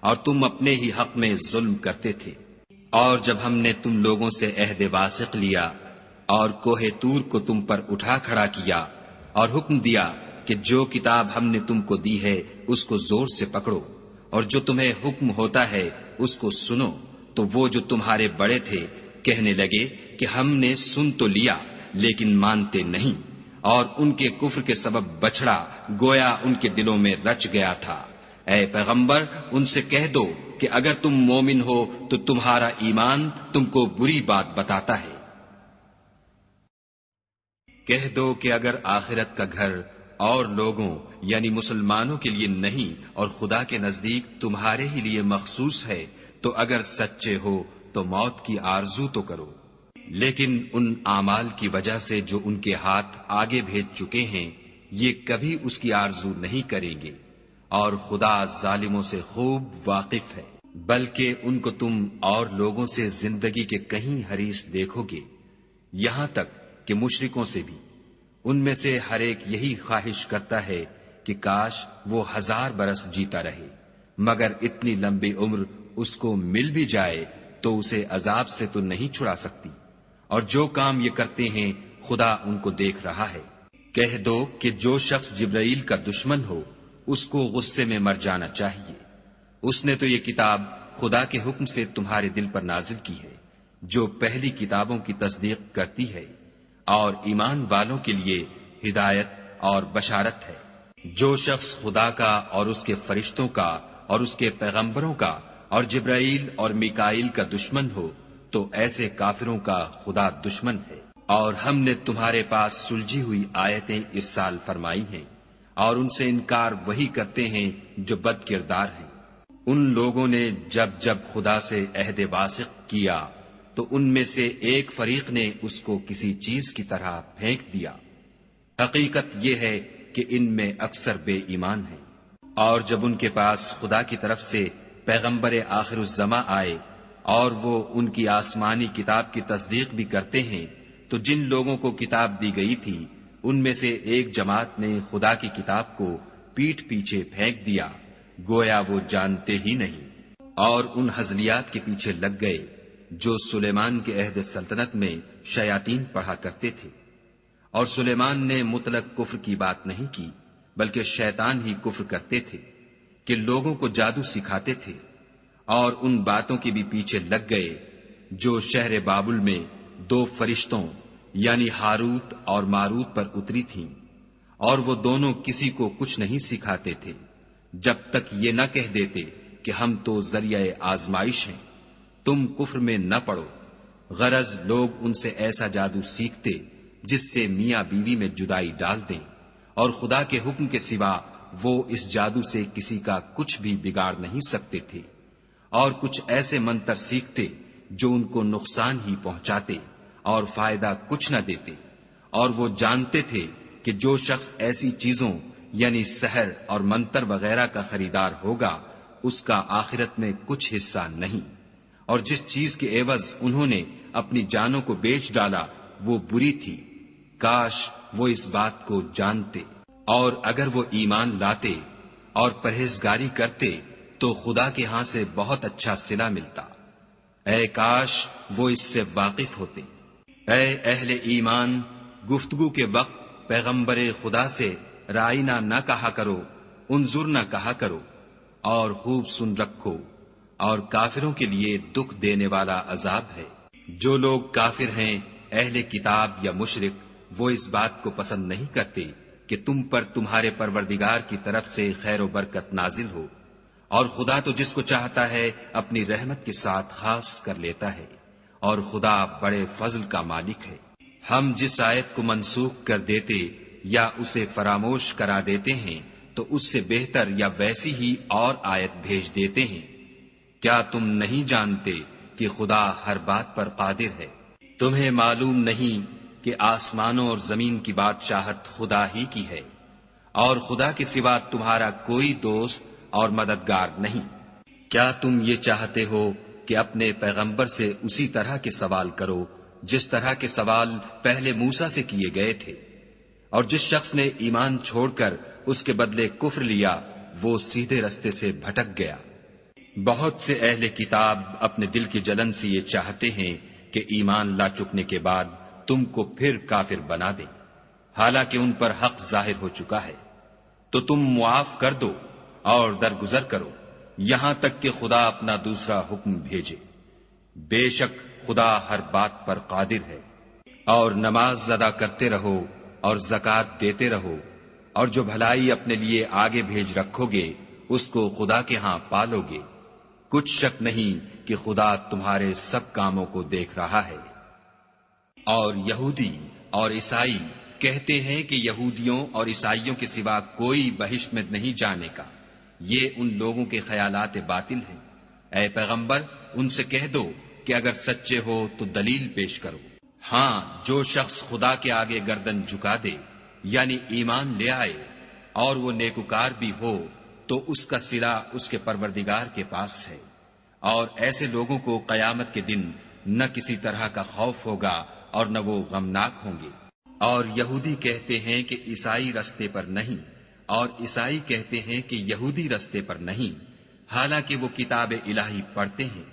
اور تم اپنے ہی حق میں ظلم کرتے تھے۔ اور جب ہم نے تم لوگوں سے عہد واثق لیا اور کوہ طور کو تم پر اٹھا کھڑا کیا اور حکم دیا کہ جو کتاب ہم نے تم کو دی ہے اس کو زور سے پکڑو، اور جو تمہیں حکم ہوتا ہے اس کو سنو، تو وہ جو تمہارے بڑے تھے کہنے لگے کہ ہم نے سن تو لیا لیکن مانتے نہیں، اور ان کے کفر کے سبب بچڑا گویا ان کے دلوں میں رچ گیا تھا۔ اے پیغمبر ان سے کہہ دو کہ اگر تم مومن ہو تو تمہارا ایمان تم کو بری بات بتاتا ہے۔ کہہ دو کہ اگر آخرت کا گھر اور لوگوں یعنی مسلمانوں کے لیے نہیں اور خدا کے نزدیک تمہارے ہی لیے مخصوص ہے تو اگر سچے ہو تو موت کی آرزو تو کرو، لیکن ان اعمال کی وجہ سے جو ان کے ہاتھ آگے بھیج چکے ہیں یہ کبھی اس کی آرزو نہیں کریں گے، اور خدا ظالموں سے خوب واقف ہے۔ بلکہ ان کو تم اور لوگوں سے زندگی کے کہیں حریص دیکھو گے، یہاں تک کہ مشرکوں سے بھی۔ ان میں سے ہر ایک یہی خواہش کرتا ہے کہ کاش وہ 1000 برس جیتا رہے، مگر اتنی لمبی عمر اس کو مل بھی جائے تو اسے عذاب سے تو نہیں چھڑا سکتی، اور جو کام یہ کرتے ہیں خدا ان کو دیکھ رہا ہے۔ کہہ دو کہ جو شخص جبرائیل کا دشمن ہو اس کو غصے میں مر جانا چاہیے، اس نے تو یہ کتاب خدا کے حکم سے تمہارے دل پر نازل کی ہے جو پہلی کتابوں کی تصدیق کرتی ہے، اور ایمان والوں کے لیے ہدایت اور بشارت ہے۔ جو شخص خدا کا اور اس کے فرشتوں کا اور اس کے پیغمبروں کا اور جبرائیل اور میکائیل کا دشمن ہو تو ایسے کافروں کا خدا دشمن ہے۔ اور ہم نے تمہارے پاس سلجھی ہوئی آیتیں ارسال فرمائی ہیں، اور ان سے انکار وہی کرتے ہیں جو بد کردار ہیں۔ ان لوگوں نے جب جب خدا سے عہد واثق کیا تو ان میں سے ایک فریق نے اس کو کسی چیز کی طرح پھینک دیا۔ حقیقت یہ ہے کہ ان میں اکثر بے ایمان ہیں۔ اور جب ان کے پاس خدا کی طرف سے پیغمبر آخر الزماں آئے اور وہ ان کی آسمانی کتاب کی تصدیق بھی کرتے ہیں تو جن لوگوں کو کتاب دی گئی تھی ان میں سے ایک جماعت نے خدا کی کتاب کو پیٹھ پیچھے پھینک دیا گویا وہ جانتے ہی نہیں، اور ان ہزلیات کے پیچھے لگ گئے جو سلیمان کے عہد سلطنت میں شیاطین پڑھا کرتے تھے۔ اور سلیمان نے مطلق کفر کی بات نہیں کی بلکہ شیطان ہی کفر کرتے تھے کہ لوگوں کو جادو سکھاتے تھے، اور ان باتوں کے بھی پیچھے لگ گئے جو شہر بابل میں 2 فرشتوں یعنی ہاروت اور ماروت پر اتری تھیں، اور وہ دونوں کسی کو کچھ نہیں سکھاتے تھے جب تک یہ نہ کہہ دیتے کہ ہم تو ذریعہ آزمائش ہیں، تم کفر میں نہ پڑو۔ غرض لوگ ان سے ایسا جادو سیکھتے جس سے میاں بیوی میں جدائی ڈال دیں، اور خدا کے حکم کے سوا وہ اس جادو سے کسی کا کچھ بھی بگاڑ نہیں سکتے تھے، اور کچھ ایسے منتر سیکھتے جو ان کو نقصان ہی پہنچاتے اور فائدہ کچھ نہ دیتے، اور وہ جانتے تھے کہ جو شخص ایسی چیزوں یعنی سحر اور منتر وغیرہ کا خریدار ہوگا اس کا آخرت میں کچھ حصہ نہیں، اور جس چیز کے عوض انہوں نے اپنی جانوں کو بیچ ڈالا وہ بری تھی، کاش وہ اس بات کو جانتے، اور اگر وہ ایمان لاتے اور پرہیزگاری کرتے تو خدا کے ہاں سے بہت اچھا صلہ ملتا، اے کاش وہ اس سے واقف ہوتے۔ اے اہل ایمان، گفتگو کے وقت پیغمبر خدا سے رائنا نہ کہا کرو، انظر نہ کہا کرو، اور خوب سن رکھو، اور کافروں کے لیے دکھ دینے والا عذاب ہے۔ جو لوگ کافر ہیں، اہل کتاب یا مشرک، وہ اس بات کو پسند نہیں کرتے کہ تم پر تمہارے پروردگار کی طرف سے خیر و برکت نازل ہو، اور خدا تو جس کو چاہتا ہے اپنی رحمت کے ساتھ خاص کر لیتا ہے، اور خدا بڑے فضل کا مالک ہے۔ ہم جس آیت کو منسوخ کر دیتے یا اسے فراموش کرا دیتے ہیں تو اس سے بہتر یا ویسی ہی اور آیت بھیج دیتے ہیں۔ کیا تم نہیں جانتے کہ خدا ہر بات پر قادر ہے؟ تمہیں معلوم نہیں کہ آسمانوں اور زمین کی بادشاہت خدا ہی کی ہے، اور خدا کے سوا تمہارا کوئی دوست اور مددگار نہیں۔ کیا تم یہ چاہتے ہو کہ اپنے پیغمبر سے اسی طرح کے سوال کرو جس طرح کے سوال پہلے موسیٰ سے کیے گئے تھے؟ اور جس شخص نے ایمان چھوڑ کر اس کے بدلے کفر لیا وہ سیدھے رستے سے بھٹک گیا۔ بہت سے اہل کتاب اپنے دل کی جلن سے یہ چاہتے ہیں کہ ایمان لا چکنے کے بعد تم کو پھر کافر بنا دیں، حالانکہ ان پر حق ظاہر ہو چکا ہے۔ تو تم معاف کر دو اور درگزر کرو یہاں تک کہ خدا اپنا دوسرا حکم بھیجے۔ بے شک خدا ہر بات پر قادر ہے۔ اور نماز ادا کرتے رہو اور زکوٰۃ دیتے رہو، اور جو بھلائی اپنے لیے آگے بھیج رکھو گے اس کو خدا کے ہاں پالو گے، کچھ شک نہیں کہ خدا تمہارے سب کاموں کو دیکھ رہا ہے۔ اور یہودی اور عیسائی کہتے ہیں کہ یہودیوں اور عیسائیوں کے سوا کوئی بہشت میں نہیں جانے کا، یہ ان لوگوں کے خیالات باطل ہیں۔ اے پیغمبر ان سے کہہ دو کہ اگر سچے ہو تو دلیل پیش کرو۔ ہاں، جو شخص خدا کے آگے گردن جھکا دے یعنی ایمان لے آئے اور وہ نیکوکار بھی ہو تو اس کا صلہ اس کے پروردگار کے پاس ہے، اور ایسے لوگوں کو قیامت کے دن نہ کسی طرح کا خوف ہوگا اور نہ وہ غمناک ہوں گے۔ اور یہودی کہتے ہیں کہ عیسائی رستے پر نہیں، اور عیسائی کہتے ہیں کہ یہودی رستے پر نہیں، حالانکہ وہ کتاب الہی پڑھتے ہیں۔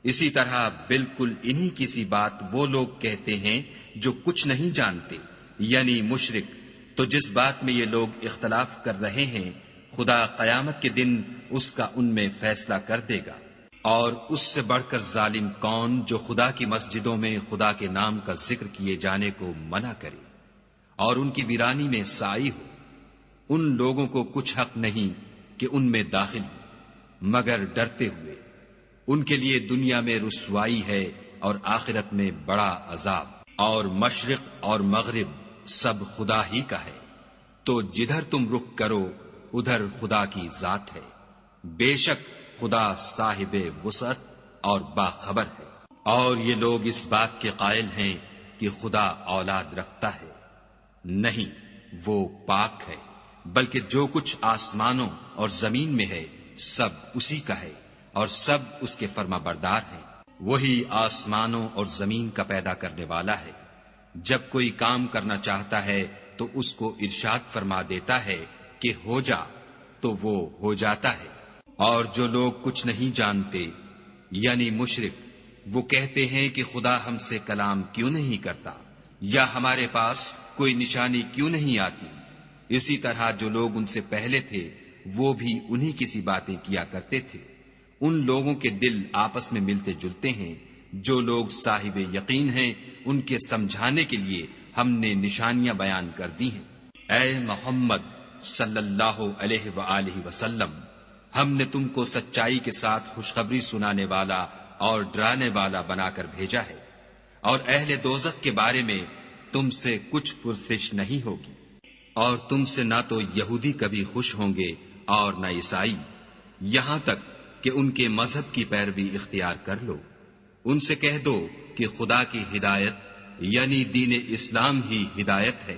اسی طرح بالکل انہی کی سی بات وہ لوگ کہتے ہیں جو کچھ نہیں جانتے یعنی مشرک۔ تو جس بات میں یہ لوگ اختلاف کر رہے ہیں خدا قیامت کے دن اس کا ان میں فیصلہ کر دے گا۔ اور اس سے بڑھ کر ظالم کون جو خدا کی مسجدوں میں خدا کے نام کا ذکر کیے جانے کو منع کرے اور ان کی ویرانی میں سائی ہو۔ ان لوگوں کو کچھ حق نہیں کہ ان میں داخل ہو مگر ڈرتے ہوئے۔ ان کے لیے دنیا میں رسوائی ہے اور آخرت میں بڑا عذاب۔ اور مشرق اور مغرب سب خدا ہی کا ہے، تو جدھر تم رخ کرو ادھر خدا کی ذات ہے۔ بے شک خدا صاحب وسعت اور باخبر ہے۔ اور یہ لوگ اس بات کے قائل ہیں کہ خدا اولاد رکھتا ہے، نہیں، وہ پاک ہے، بلکہ جو کچھ آسمانوں اور زمین میں ہے سب اسی کا ہے، اور سب اس کے فرما بردار ہیں۔ وہی آسمانوں اور زمین کا پیدا کرنے والا ہے، جب کوئی کام کرنا چاہتا ہے تو اس کو ارشاد فرما دیتا ہے کہ ہو جا، تو وہ ہو جاتا ہے۔ اور جو لوگ کچھ نہیں جانتے یعنی مشرک، وہ کہتے ہیں کہ خدا ہم سے کلام کیوں نہیں کرتا، یا ہمارے پاس کوئی نشانی کیوں نہیں آتی۔ اسی طرح جو لوگ ان سے پہلے تھے وہ بھی انہی کی سی باتیں کیا کرتے تھے۔ ان لوگوں کے دل آپس میں ملتے جلتے ہیں۔ جو لوگ صاحب یقین ہیں ان کے سمجھانے کے لیے ہم نے نشانیاں بیان کر دی ہیں۔ اے محمد صلی اللہ علیہ وآلہ وسلم، ہم نے تم کو سچائی کے ساتھ خوشخبری سنانے والا اور ڈرانے والا بنا کر بھیجا ہے۔ اور اہل دوزخ کے بارے میں تم سے کچھ پرسش نہیں ہوگی، اور تم سے نہ تو یہودی کبھی خوش ہوں گے اور نہ عیسائی، یہاں تک کہ ان کے مذہب کی پیروی اختیار کر لو۔ ان سے کہہ دو کہ خدا کی ہدایت یعنی دین اسلام ہی ہدایت ہے،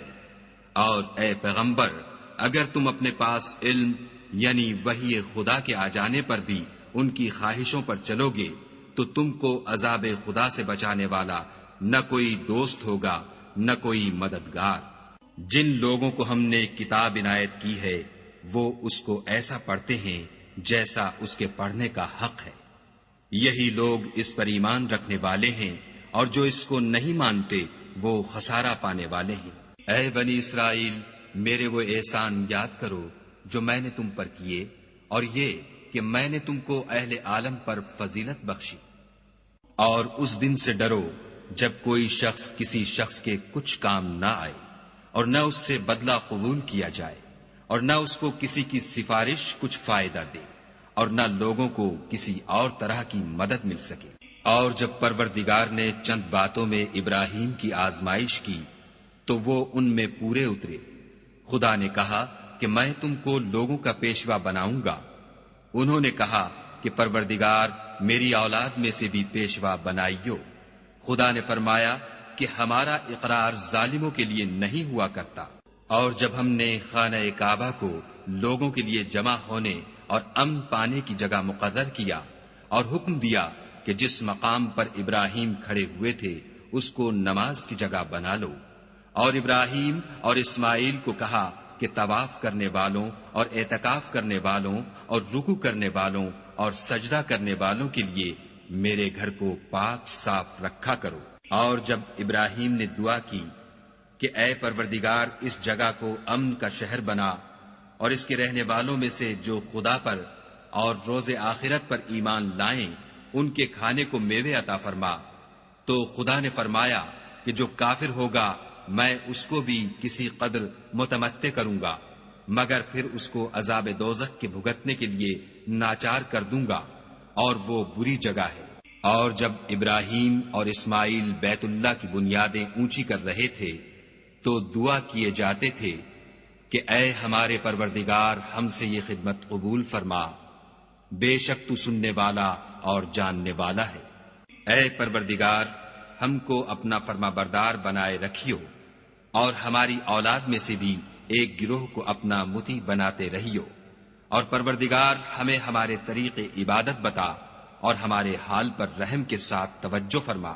اور اے پیغمبر اگر تم اپنے پاس علم یعنی وحی خدا کے آ جانے پر بھی ان کی خواہشوں پر چلو گے تو تم کو عذاب خدا سے بچانے والا نہ کوئی دوست ہوگا نہ کوئی مددگار۔ جن لوگوں کو ہم نے کتاب عنایت کی ہے وہ اس کو ایسا پڑھتے ہیں جیسا اس کے پڑھنے کا حق ہے، یہی لوگ اس پر ایمان رکھنے والے ہیں، اور جو اس کو نہیں مانتے وہ خسارہ پانے والے ہیں۔ اے بنی اسرائیل، میرے وہ احسان یاد کرو جو میں نے تم پر کیے، اور یہ کہ میں نے تم کو اہل عالم پر فضیلت بخشی۔ اور اس دن سے ڈرو جب کوئی شخص کسی شخص کے کچھ کام نہ آئے، اور نہ اس سے بدلہ قبول کیا جائے، اور نہ اس کو کسی کی سفارش کچھ فائدہ دے، اور نہ لوگوں کو کسی اور طرح کی مدد مل سکے۔ اور جب پروردگار نے چند باتوں میں ابراہیم کی آزمائش کی تو وہ ان میں پورے اترے۔ خدا نے کہا کہ میں تم کو لوگوں کا پیشوا بناؤں گا۔ انہوں نے کہا کہ پروردگار میری اولاد میں سے بھی پیشوا بنائیو۔ خدا نے فرمایا کہ ہمارا اقرار ظالموں کے لیے نہیں ہوا کرتا۔ اور جب ہم نے خانہ کعبہ کو لوگوں کے لیے جمع ہونے اور امن پانے کی جگہ مقرر کیا اور حکم دیا کہ جس مقام پر ابراہیم کھڑے ہوئے تھے اس کو نماز کی جگہ بنا لو، اور ابراہیم اور اسماعیل کو کہا کہ طواف کرنے والوں اور اعتکاف کرنے والوں اور رکوع کرنے والوں اور سجدہ کرنے والوں کے لیے میرے گھر کو پاک صاف رکھا کرو۔ اور جب ابراہیم نے دعا کی کہ اے پروردگار اس جگہ کو امن کا شہر بنا، اور اس کے رہنے والوں میں سے جو خدا پر اور روز آخرت پر ایمان لائیں ان کے کھانے کو میوے عطا فرما، تو خدا نے فرمایا کہ جو کافر ہوگا میں اس کو بھی کسی قدر متمتع کروں گا، مگر پھر اس کو عذاب دوزخ کے بھگتنے کے لیے ناچار کر دوں گا، اور وہ بری جگہ ہے۔ اور جب ابراہیم اور اسماعیل بیت اللہ کی بنیادیں اونچی کر رہے تھے تو دعا کیے جاتے تھے کہ اے ہمارے پروردگار ہم سے یہ خدمت قبول فرما، بے شک تو سننے والا اور جاننے والا ہے۔ اے پروردگار ہم کو اپنا فرما بردار بنائے رکھیو، اور ہماری اولاد میں سے بھی ایک گروہ کو اپنا مطیع بناتے رہیو، اور پروردگار ہمیں ہمارے طریق عبادت بتا اور ہمارے حال پر رحم کے ساتھ توجہ فرما،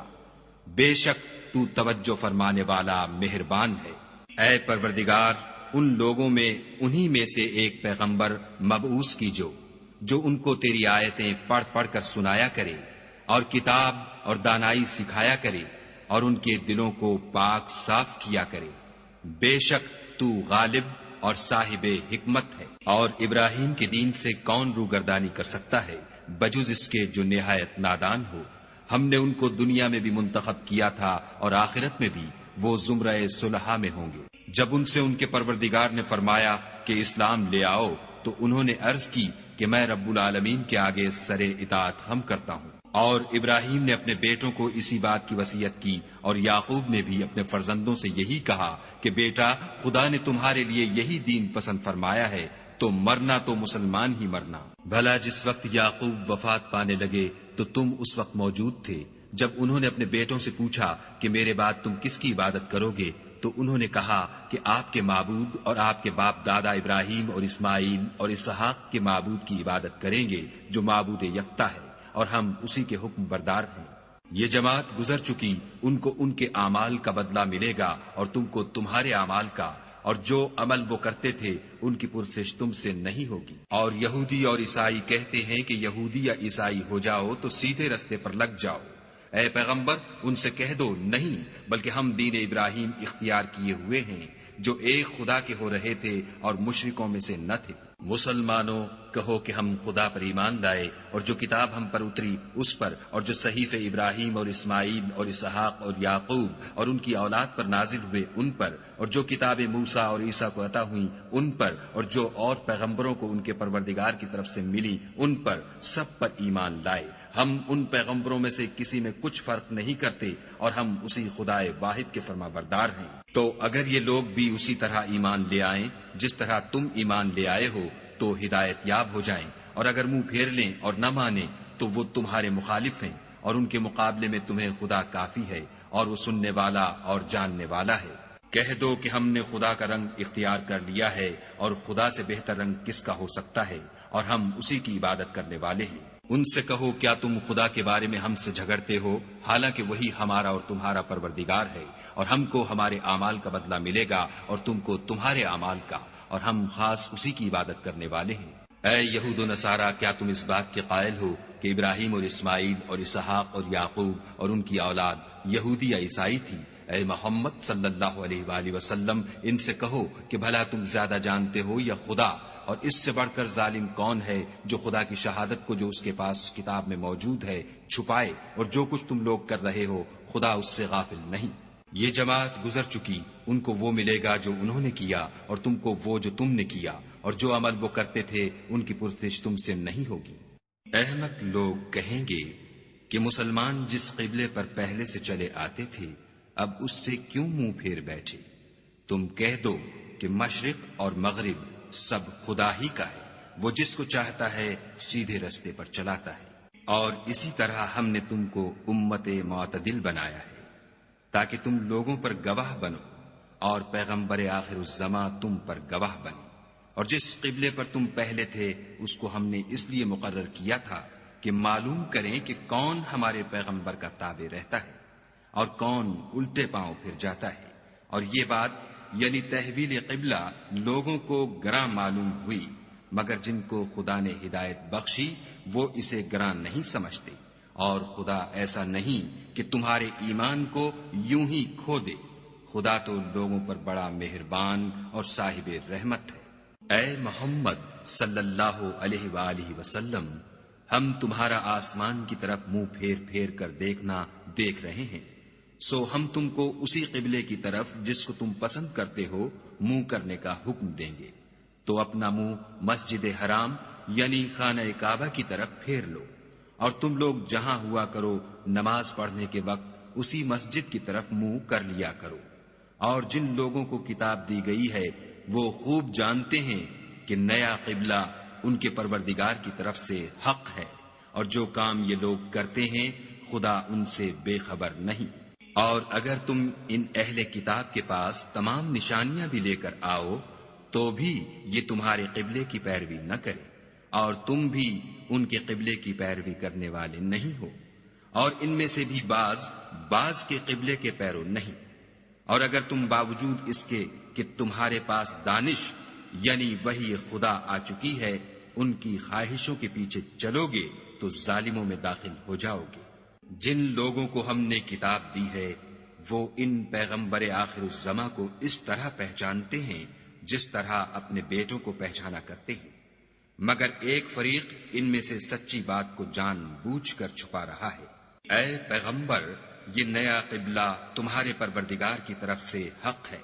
بے شک تو توجہ فرمانے والا مہربان ہے۔ اے پروردگار ان لوگوں میں انہی میں سے ایک پیغمبر مبعوث کیجو جو ان کو تیری آیتیں پڑھ پڑھ کر سنایا کرے اور کتاب اور دانائی سکھایا کرے اور ان کے دلوں کو پاک صاف کیا کرے، بے شک تو غالب اور صاحب حکمت ہے۔ اور ابراہیم کے دین سے کون روگردانی کر سکتا ہے بجز اس کے جو نہایت نادان ہو۔ ہم نے ان کو دنیا میں بھی منتخب کیا تھا اور آخرت میں بھی وہ زمرہ صلحاء میں ہوں گے۔ جب ان سے ان کے پروردگار نے فرمایا کہ اسلام لے آؤ تو انہوں نے عرض کی کہ میں رب العالمین کے آگے سر اطاعت خم کرتا ہوں۔ اور ابراہیم نے اپنے بیٹوں کو اسی بات کی وصیت کی، اور یعقوب نے بھی اپنے فرزندوں سے یہی کہا کہ بیٹا خدا نے تمہارے لیے یہی دین پسند فرمایا ہے تو مرنا تو مسلمان ہی مرنا۔ بھلا جس وقت یعقوب وفات پانے لگے تو تم اس وقت موجود تھے جب انہوں نے اپنے بیٹوں سے پوچھا کہ میرے بعد تم کس کی عبادت کرو گے، تو انہوں نے کہا کہ آپ کے معبود اور آپ کے باپ دادا ابراہیم اور اسماعیل اور اسحاق کے معبود کی عبادت کریں گے جو معبود یکتا ہے، اور ہم اسی کے حکم بردار ہیں۔ یہ جماعت گزر چکی، ان کو ان کے اعمال کا بدلہ ملے گا اور تم کو تمہارے اعمال کا، اور جو عمل وہ کرتے تھے ان کی پرسش تم سے نہیں ہوگی۔ اور یہودی اور عیسائی کہتے ہیں کہ یہودی یا عیسائی ہو جاؤ تو سیدھے رستے پر لگ جاؤ۔ اے پیغمبر ان سے کہہ دو نہیں، بلکہ ہم دین ابراہیم اختیار کیے ہوئے ہیں جو ایک خدا کے ہو رہے تھے اور مشرکوں میں سے نہ تھے۔ مسلمانوں کہو کہ ہم خدا پر ایمان لائے اور جو کتاب ہم پر اتری اس پر، اور جو صحیفے ابراہیم اور اسماعیل اور اسحاق اور یعقوب اور ان کی اولاد پر نازل ہوئے ان پر، اور جو کتابیں موسیٰ اور عیسیٰ کو عطا ہوئیں ان پر، اور جو اور پیغمبروں کو ان کے پروردگار کی طرف سے ملی ان پر، سب پر ایمان لائے۔ ہم ان پیغمبروں میں سے کسی میں کچھ فرق نہیں کرتے، اور ہم اسی خدائے واحد کے فرما بردار ہیں۔ تو اگر یہ لوگ بھی اسی طرح ایمان لے آئیں جس طرح تم ایمان لے آئے ہو تو ہدایت یاب ہو جائیں، اور اگر منہ پھیر لیں اور نہ مانیں تو وہ تمہارے مخالف ہیں، اور ان کے مقابلے میں تمہیں خدا کافی ہے، اور وہ سننے والا اور جاننے والا ہے۔ کہہ دو کہ ہم نے خدا کا رنگ اختیار کر لیا ہے، اور خدا سے بہتر رنگ کس کا ہو سکتا ہے، اور ہم اسی کی عبادت کرنے والے ہیں۔ ان سے کہو کیا تم خدا کے بارے میں ہم سے جھگڑتے ہو، حالانکہ وہی ہمارا اور تمہارا پروردگار ہے، اور ہم کو ہمارے اعمال کا بدلہ ملے گا اور تم کو تمہارے اعمال کا، اور ہم خاص اسی کی عبادت کرنے والے ہیں۔ اے یہود و نصارہ، کیا تم اس بات کے قائل ہو کہ ابراہیم اور اسماعیل اور اسحاق اور یعقوب اور ان کی اولاد یہودی یا عیسائی تھی؟ اے محمد صلی اللہ علیہ وآلہ وسلم، ان سے کہو کہ بھلا تم زیادہ جانتے ہو یا خدا؟ اور اس سے بڑھ کر ظالم کون ہے جو خدا کی شہادت کو جو اس کے پاس کتاب میں موجود ہے چھپائے، اور جو کچھ تم لوگ کر رہے ہو خدا اس سے غافل نہیں۔ یہ جماعت گزر چکی، ان کو وہ ملے گا جو انہوں نے کیا، اور تم کو وہ جو تم نے کیا، اور جو عمل وہ کرتے تھے ان کی پرسش تم سے نہیں ہوگی۔ احمق لوگ کہیں گے کہ مسلمان جس قبلے پر پہلے سے چلے آتے تھے اب اس سے کیوں منہ پھیر بیٹھے؟ تم کہہ دو کہ مشرق اور مغرب سب خدا ہی کا ہے، وہ جس کو چاہتا ہے سیدھے رستے پر چلاتا ہے۔ اور اسی طرح ہم نے تم کو امت معتدل بنایا ہے تاکہ تم لوگوں پر گواہ بنو، اور پیغمبر آخر الزماں تم پر گواہ بنے۔ اور جس قبلے پر تم پہلے تھے اس کو ہم نے اس لیے مقرر کیا تھا کہ معلوم کریں کہ کون ہمارے پیغمبر کا تابع رہتا ہے اور کون الٹے پاؤں پھر جاتا ہے۔ اور یہ بات یعنی تحویل قبلہ لوگوں کو گراں معلوم ہوئی، مگر جن کو خدا نے ہدایت بخشی وہ اسے گراں نہیں سمجھتے، اور خدا ایسا نہیں کہ تمہارے ایمان کو یوں ہی کھو دے۔ خدا تو لوگوں پر بڑا مہربان اور صاحب رحمت ہے۔ اے محمد صلی اللہ علیہ وآلہ وسلم، ہم تمہارا آسمان کی طرف منہ پھیر پھیر کر دیکھنا دیکھ رہے ہیں، سو ہم تم کو اسی قبلے کی طرف جس کو تم پسند کرتے ہو منہ کرنے کا حکم دیں گے، تو اپنا منہ مسجد حرام یعنی خانہ کعبہ کی طرف پھیر لو، اور تم لوگ جہاں ہوا کرو نماز پڑھنے کے وقت اسی مسجد کی طرف منہ کر لیا کرو۔ اور جن لوگوں کو کتاب دی گئی ہے وہ خوب جانتے ہیں کہ نیا قبلہ ان کے پروردگار کی طرف سے حق ہے، اور جو کام یہ لوگ کرتے ہیں خدا ان سے بے خبر نہیں۔ اور اگر تم ان اہل کتاب کے پاس تمام نشانیاں بھی لے کر آؤ تو بھی یہ تمہارے قبلے کی پیروی نہ کرے، اور تم بھی ان کے قبلے کی پیروی کرنے والے نہیں ہو، اور ان میں سے بھی بعض کے قبلے کے پیرو نہیں۔ اور اگر تم باوجود اس کے کہ تمہارے پاس دانش یعنی وحی خدا آ چکی ہے ان کی خواہشوں کے پیچھے چلو گے تو ظالموں میں داخل ہو جاؤ گے۔ جن لوگوں کو ہم نے کتاب دی ہے وہ ان پیغمبر آخر الزماں کو اس طرح پہچانتے ہیں جس طرح اپنے بیٹوں کو پہچانا کرتے ہیں، مگر ایک فریق ان میں سے سچی بات کو جان بوجھ کر چھپا رہا ہے۔ اے پیغمبر، یہ نیا قبلہ تمہارے پروردگار کی طرف سے حق ہے،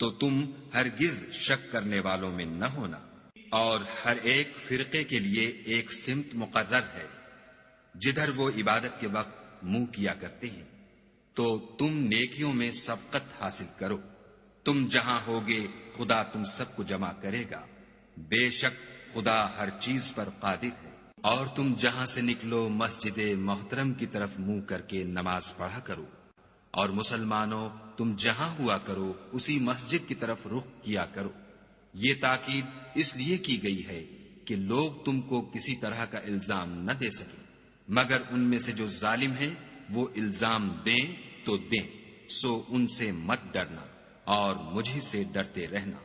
تو تم ہرگز شک کرنے والوں میں نہ ہونا، اور ہر ایک فرقے کے لیے ایک سمت مقرر ہے جدھر وہ عبادت کے وقت منہ کیا کرتے ہیں، تو تم نیکیوں میں سبقت حاصل کرو۔ تم جہاں ہوگے خدا تم سب کو جمع کرے گا، بے شک خدا ہر چیز پر قادر ہے۔ اور تم جہاں سے نکلو مسجد محترم کی طرف منہ کر کے نماز پڑھا کرو، اور مسلمانوں تم جہاں ہوا کرو اسی مسجد کی طرف رخ کیا کرو۔ یہ تاکید اس لیے کی گئی ہے کہ لوگ تم کو کسی طرح کا الزام نہ دے سکیں، مگر ان میں سے جو ظالم ہیں وہ الزام دیں تو دیں، سو ان سے مت ڈرنا اور مجھے سے ڈرتے رہنا۔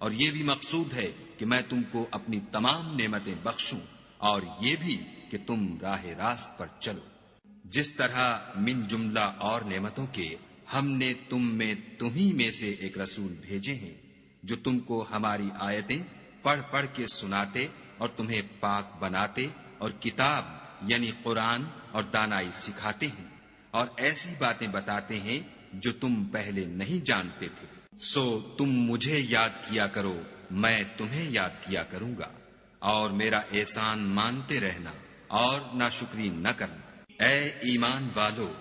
اور یہ بھی مقصود ہے کہ میں تم کو اپنی تمام نعمتیں بخشوں، اور یہ بھی کہ تم راہ راست پر چلو۔ جس طرح من جملہ اور نعمتوں کے ہم نے تمہیں میں سے ایک رسول بھیجے ہیں جو تم کو ہماری آیتیں پڑھ پڑھ کے سناتے اور تمہیں پاک بناتے اور کتاب یعنی قرآن اور دانائی سکھاتے ہیں اور ایسی باتیں بتاتے ہیں جو تم پہلے نہیں جانتے تھے۔ سو تم مجھے یاد کیا کرو، میں تمہیں یاد کیا کروں گا، اور میرا احسان مانتے رہنا اور ناشکری نہ کرنا۔ اے ایمان والو،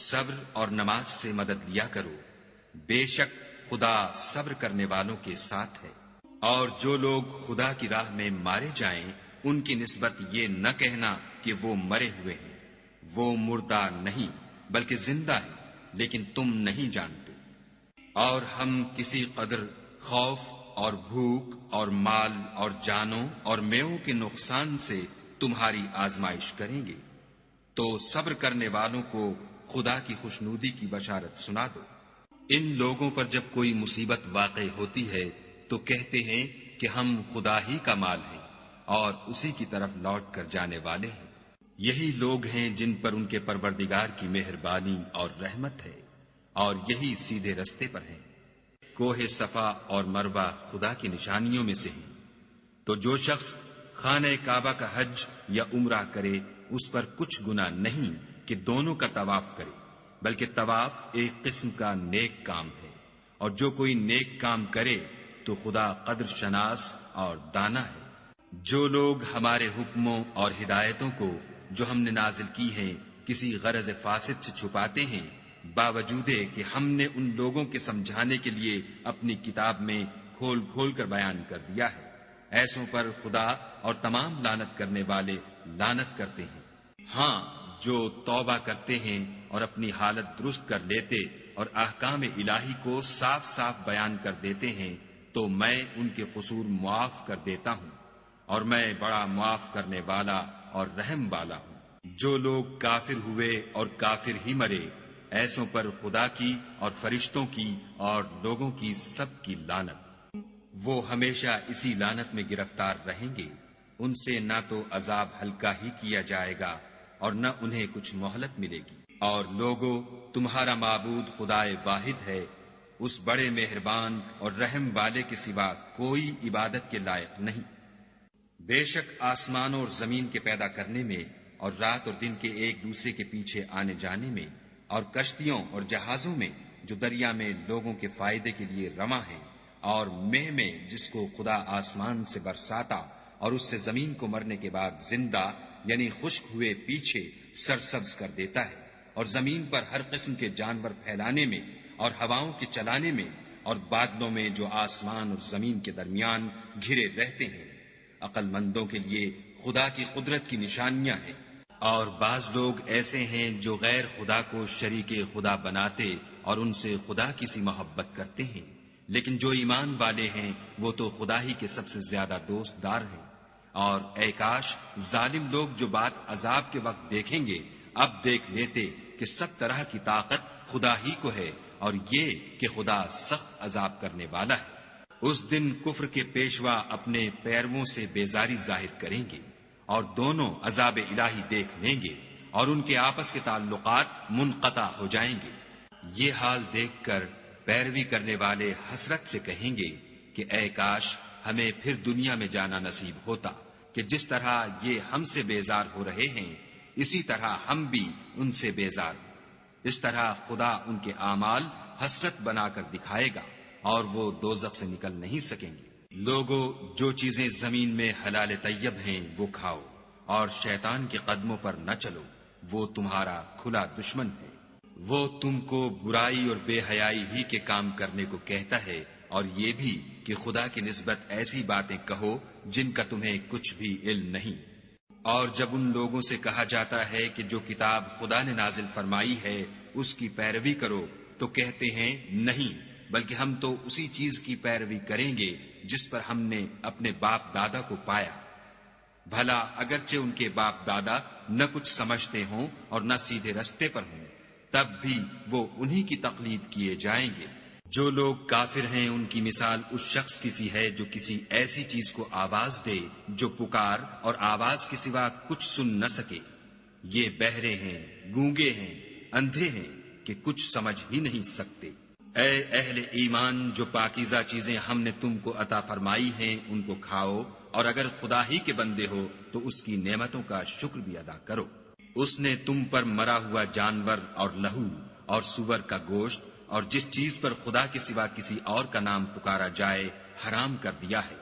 صبر اور نماز سے مدد لیا کرو، بے شک خدا صبر کرنے والوں کے ساتھ ہے۔ اور جو لوگ خدا کی راہ میں مارے جائیں ان کی نسبت یہ نہ کہنا کہ وہ مرے ہوئے ہیں، وہ مردہ نہیں بلکہ زندہ ہیں، لیکن تم نہیں جانتے۔ اور ہم کسی قدر خوف اور بھوک اور مال اور جانوں اور میووں کے نقصان سے تمہاری آزمائش کریں گے، تو صبر کرنے والوں کو خدا کی خوشنودی کی بشارت سنا دو۔ ان لوگوں پر جب کوئی مصیبت واقع ہوتی ہے تو کہتے ہیں کہ ہم خدا ہی کا مال ہیں اور اسی کی طرف لوٹ کر جانے والے ہیں۔ یہی لوگ ہیں جن پر ان کے پروردگار کی مہربانی اور رحمت ہے، اور یہی سیدھے رستے پر ہیں۔ کوہ صفا اور مروہ خدا کی نشانیوں میں سے ہیں، تو جو شخص خانہ کعبہ کا حج یا عمرہ کرے اس پر کچھ گناہ نہیں کہ دونوں کا طواف کرے، بلکہ طواف ایک قسم کا نیک کام ہے، اور جو کوئی نیک کام کرے تو خدا قدر شناس اور دانا ہے۔ جو لوگ ہمارے حکموں اور ہدایتوں کو جو ہم نے نازل کی ہیں کسی غرض فاسد سے چھپاتے ہیں، باوجود کہ ہم نے ان لوگوں کے سمجھانے کے لیے اپنی کتاب میں کھول کھول کر بیان کر دیا ہے، ایسوں پر خدا اور تمام لعنت کرنے والے لعنت کرتے ہیں۔ ہاں، جو توبہ کرتے ہیں اور اپنی حالت درست کر لیتے اور احکام الہی کو صاف صاف بیان کر دیتے ہیں تو میں ان کے قصور معاف کر دیتا ہوں، اور میں بڑا معاف کرنے والا اور رحم والا ہوں۔ جو لوگ کافر ہوئے اور کافر ہی مرے، ایسوں پر خدا کی اور فرشتوں کی اور لوگوں کی سب کی لعنت۔ وہ ہمیشہ اسی لعنت میں گرفتار رہیں گے، ان سے نہ تو عذاب ہلکا ہی کیا جائے گا اور نہ انہیں کچھ مہلت ملے گی۔ اور لوگو، تمہارا معبود خدائے واحد ہے، اس بڑے مہربان اور رحم والے کے سوا کوئی عبادت کے لائق نہیں۔ بے شک آسمانوں اور زمین کے پیدا کرنے میں اور رات اور دن کے ایک دوسرے کے پیچھے آنے جانے میں اور کشتیوں اور جہازوں میں جو دریا میں لوگوں کے فائدے کے لیے رواں ہیں، اور مہ میں جس کو خدا آسمان سے برساتا اور اس سے زمین کو مرنے کے بعد زندہ یعنی خشک ہوئے پیچھے سرسبز کر دیتا ہے، اور زمین پر ہر قسم کے جانور پھیلانے میں اور ہواؤں کے چلانے میں اور بادلوں میں جو آسمان اور زمین کے درمیان گھرے رہتے ہیں۔ عقل مندوں کے لیے خدا کی قدرت کی نشانیاں ہیں۔ اور بعض لوگ ایسے ہیں جو غیر خدا کو شریک خدا بناتے اور ان سے خدا کی سی محبت کرتے ہیں، لیکن جو ایمان والے ہیں وہ تو خدا ہی کے سب سے زیادہ دوست دار ہیں۔ اور اے کاش ظالم لوگ جو بات عذاب کے وقت دیکھیں گے اب دیکھ لیتے کہ سب طرح کی طاقت خدا ہی کو ہے، اور یہ کہ خدا سخت عذاب کرنے والا ہے۔ اس دن کفر کے پیشوا اپنے پیرووں سے بیزاری ظاہر کریں گے اور دونوں عذاب الہی دیکھ لیں گے اور ان کے آپس کے تعلقات منقطع ہو جائیں گے۔ یہ حال دیکھ کر پیروی کرنے والے حسرت سے کہیں گے کہ اے کاش ہمیں پھر دنیا میں جانا نصیب ہوتا کہ جس طرح یہ ہم سے بیزار ہو رہے ہیں اسی طرح ہم بھی ان سے بیزار ہیں۔ اس طرح خدا ان کے اعمال حسرت بنا کر دکھائے گا اور وہ دوزخ سے نکل نہیں سکیں گے۔ لوگو، جو چیزیں زمین میں حلال طیب ہیں وہ کھاؤ، اور شیطان کے قدموں پر نہ چلو، وہ تمہارا کھلا دشمن ہے۔ وہ تم کو برائی اور بے حیائی ہی کے کام کرنے کو کہتا ہے، اور یہ بھی کہ خدا کی نسبت ایسی باتیں کہو جن کا تمہیں کچھ بھی علم نہیں۔ اور جب ان لوگوں سے کہا جاتا ہے کہ جو کتاب خدا نے نازل فرمائی ہے اس کی پیروی کرو تو کہتے ہیں نہیں، بلکہ ہم تو اسی چیز کی پیروی کریں گے جس پر ہم نے اپنے باپ دادا کو پایا۔ بھلا اگرچہ ان کے باپ دادا نہ کچھ سمجھتے ہوں اور نہ سیدھے رستے پر ہوں، تب بھی وہ انہی کی تقلید کیے جائیں گے۔ جو لوگ کافر ہیں ان کی مثال اس شخص کی سی ہے جو کسی ایسی چیز کو آواز دے جو پکار اور آواز کے سوا کچھ سن نہ سکے۔ یہ بہرے ہیں، گونگے ہیں، اندھے ہیں کہ کچھ سمجھ ہی نہیں سکتے۔ اے اہل ایمان، جو پاکیزہ چیزیں ہم نے تم کو عطا فرمائی ہیں ان کو کھاؤ، اور اگر خدا ہی کے بندے ہو تو اس کی نعمتوں کا شکر بھی ادا کرو۔ اس نے تم پر مرا ہوا جانور اور لہو اور سور کا گوشت اور جس چیز پر خدا کے سوا کسی اور کا نام پکارا جائے حرام کر دیا ہے۔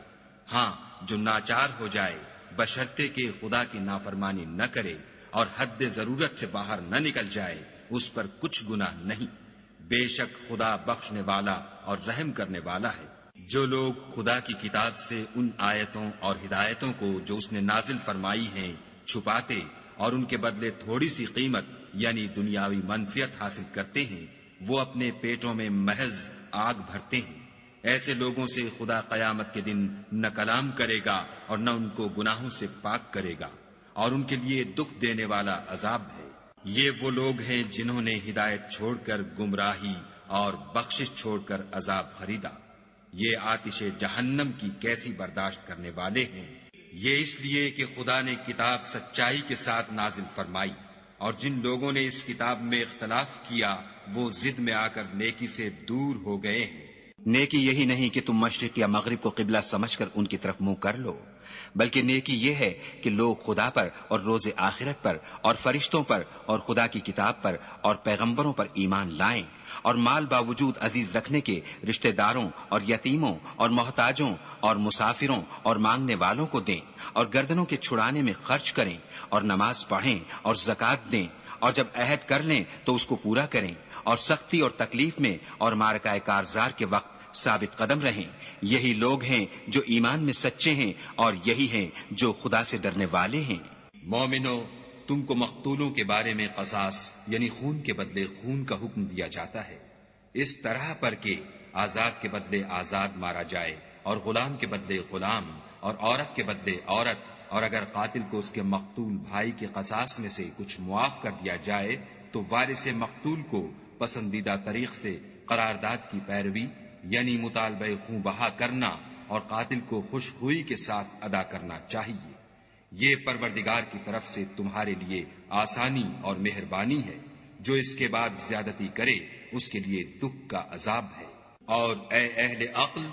ہاں، جو ناچار ہو جائے بشرطے کہ خدا کی نافرمانی نہ کرے اور حد ضرورت سے باہر نہ نکل جائے، اس پر کچھ گناہ نہیں۔ بے شک خدا بخشنے والا اور رحم کرنے والا ہے۔ جو لوگ خدا کی کتاب سے ان آیتوں اور ہدایتوں کو جو اس نے نازل فرمائی ہیں چھپاتے اور ان کے بدلے تھوڑی سی قیمت یعنی دنیاوی منفعت حاصل کرتے ہیں، وہ اپنے پیٹوں میں محض آگ بھرتے ہیں۔ ایسے لوگوں سے خدا قیامت کے دن نہ کلام کرے گا اور نہ ان کو گناہوں سے پاک کرے گا، اور ان کے لیے دکھ دینے والا عذاب ہے۔ یہ وہ لوگ ہیں جنہوں نے ہدایت چھوڑ کر گمراہی اور بخشش چھوڑ کر عذاب خریدا۔ یہ آتش جہنم کی کیسی برداشت کرنے والے ہیں۔ یہ اس لیے کہ خدا نے کتاب سچائی کے ساتھ نازل فرمائی، اور جن لوگوں نے اس کتاب میں اختلاف کیا وہ ضد میں آ کر نیکی سے دور ہو گئے ہیں۔ نیکی یہی نہیں کہ تم مشرق یا مغرب کو قبلہ سمجھ کر ان کی طرف منہ کر لو، بلکہ نیکی یہ ہے کہ لوگ خدا پر اور روز آخرت پر اور فرشتوں پر اور خدا کی کتاب پر اور پیغمبروں پر ایمان لائیں، اور مال باوجود عزیز رکھنے کے رشتہ داروں اور یتیموں اور محتاجوں اور مسافروں اور مانگنے والوں کو دیں، اور گردنوں کے چھڑانے میں خرچ کریں، اور نماز پڑھیں اور زکوٰۃ دیں، اور جب عہد کر لیں تو اس کو پورا کریں، اور سختی اور تکلیف میں اور معرکہ کارزار کے وقت ثابت قدم رہیں۔ یہی لوگ ہیں جو ایمان میں سچے ہیں، اور یہی ہیں جو خدا سے ڈرنے والے ہیں۔ مومنو، تم کو مقتولوں کے بارے میں قصاص یعنی خون کے بدلے خون کا حکم دیا جاتا ہے، اس طرح پر کہ آزاد کے بدلے آزاد مارا جائے، اور غلام کے بدلے غلام، اور عورت کے بدلے عورت، اور اگر قاتل کو اس کے مقتول بھائی کے قصاص میں سے کچھ معاف کر دیا جائے تو وارث مقتول کو پسندیدہ طریق سے قرارداد کی پیروی یعنی مطالبہ خوں بہا کرنا اور قاتل کو خوش ہوئی کے ساتھ ادا کرنا چاہیے۔ یہ پروردگار کی طرف سے تمہارے لیے آسانی اور مہربانی ہے۔ جو اس کے بعد زیادتی کرے اس کے لیے دکھ کا عذاب ہے۔ اور اے اہل عقل،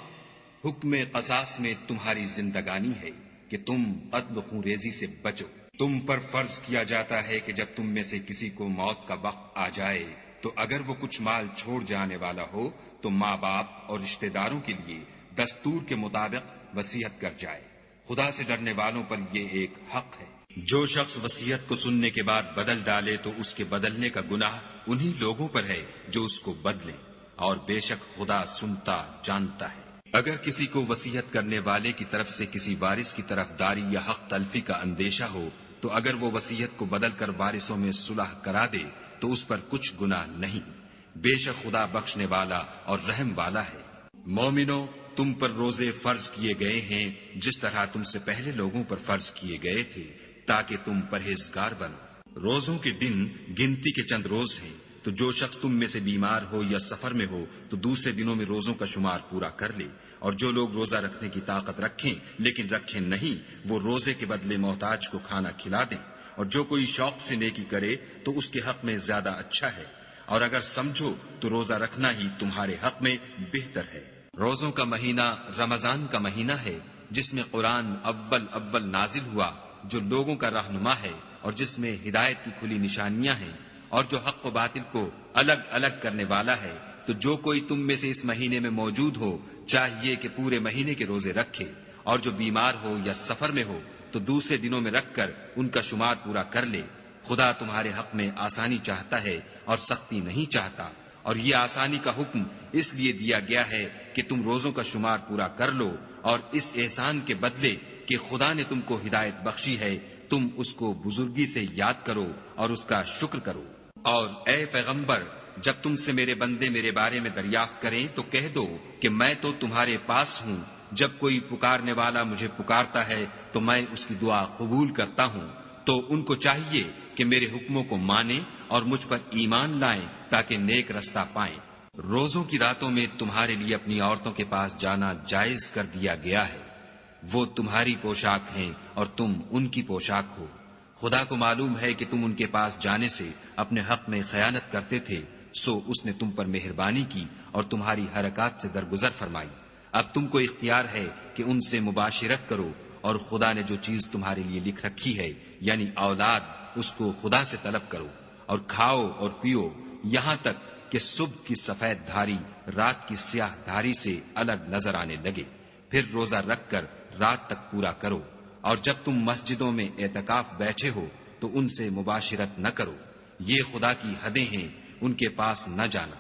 حکم قصاص میں تمہاری زندگانی ہے کہ تم قتل خون ریزی سے بچو۔ تم پر فرض کیا جاتا ہے کہ جب تم میں سے کسی کو موت کا وقت آ جائے تو اگر وہ کچھ مال چھوڑ جانے والا ہو تو ماں باپ اور رشتہ داروں کے لیے دستور کے مطابق وصیت کر جائے۔ خدا سے ڈرنے والوں پر یہ ایک حق ہے۔ جو شخص وصیت کو سننے کے بعد بدل ڈالے تو اس کے بدلنے کا گناہ انہی لوگوں پر ہے جو اس کو بدلیں، اور بے شک خدا سنتا جانتا ہے۔ اگر کسی کو وصیت کرنے والے کی طرف سے کسی وارث کی طرف داری یا حق تلفی کا اندیشہ ہو تو اگر وہ وصیت کو بدل کر وارثوں میں صلح کرا دے تو اس پر کچھ گناہ نہیں، بے شک خدا بخشنے والا اور رحم والا ہے۔ مومنو، تم پر روزے فرض کیے گئے ہیں جس طرح تم سے پہلے لوگوں پر فرض کیے گئے تھے تاکہ تم پرہیزگار بنو۔ روزوں کے دن گنتی کے چند روز ہیں، تو جو شخص تم میں سے بیمار ہو یا سفر میں ہو تو دوسرے دنوں میں روزوں کا شمار پورا کر لے، اور جو لوگ روزہ رکھنے کی طاقت رکھیں لیکن رکھیں نہیں وہ روزے کے بدلے محتاج کو کھانا کھلا دیں، اور جو کوئی شوق سے نیکی کرے تو اس کے حق میں زیادہ اچھا ہے، اور اگر سمجھو تو روزہ رکھنا ہی تمہارے حق میں بہتر ہے۔ روزوں کا مہینہ رمضان کا مہینہ ہے جس میں قرآن اول نازل ہوا، جو لوگوں کا رہنما ہے اور جس میں ہدایت کی کھلی نشانیاں ہیں، اور جو حق و باطل کو الگ الگ کرنے والا ہے۔ تو جو کوئی تم میں سے اس مہینے میں موجود ہو چاہیے کہ پورے مہینے کے روزے رکھے، اور جو بیمار ہو یا سفر میں ہو تو دوسرے دنوں میں رکھ کر ان کا شمار پورا کر لے۔ خدا تمہارے حق میں آسانی چاہتا ہے اور سختی نہیں چاہتا، اور یہ آسانی کا حکم اس لیے دیا گیا ہے کہ تم روزوں کا شمار پورا کر لو، اور اس احسان کے بدلے کہ خدا نے تم کو ہدایت بخشی ہے تم اس کو بزرگی سے یاد کرو اور اس کا شکر کرو۔ اور اے پیغمبر، جب تم سے میرے بندے میرے بارے میں دریافت کریں تو کہہ دو کہ میں تو تمہارے پاس ہوں، جب کوئی پکارنے والا مجھے پکارتا ہے تو میں اس کی دعا قبول کرتا ہوں۔ تو ان کو چاہیے کہ میرے حکموں کو مانیں اور مجھ پر ایمان لائیں تاکہ نیک رستہ پائیں۔ روزوں کی راتوں میں تمہارے لیے اپنی عورتوں کے پاس جانا جائز کر دیا گیا ہے، وہ تمہاری پوشاک ہیں اور تم ان کی پوشاک ہو۔ خدا کو معلوم ہے کہ تم ان کے پاس جانے سے اپنے حق میں خیانت کرتے تھے، سو اس نے تم پر مہربانی کی اور تمہاری حرکات سے درگزر فرمائی۔ اب تم کو اختیار ہے کہ ان سے مباشرت کرو، اور خدا نے جو چیز تمہارے لیے لکھ رکھی ہے یعنی اولاد، اس کو خدا سے طلب کرو، اور کھاؤ اور پیو یہاں تک کہ صبح کی سفید دھاری رات کی سیاہ دھاری سے الگ نظر آنے لگے، پھر روزہ رکھ کر رات تک پورا کرو، اور جب تم مسجدوں میں اعتکاف بیٹھے ہو تو ان سے مباشرت نہ کرو، یہ خدا کی حدیں ہیں، ان کے پاس نہ جانا۔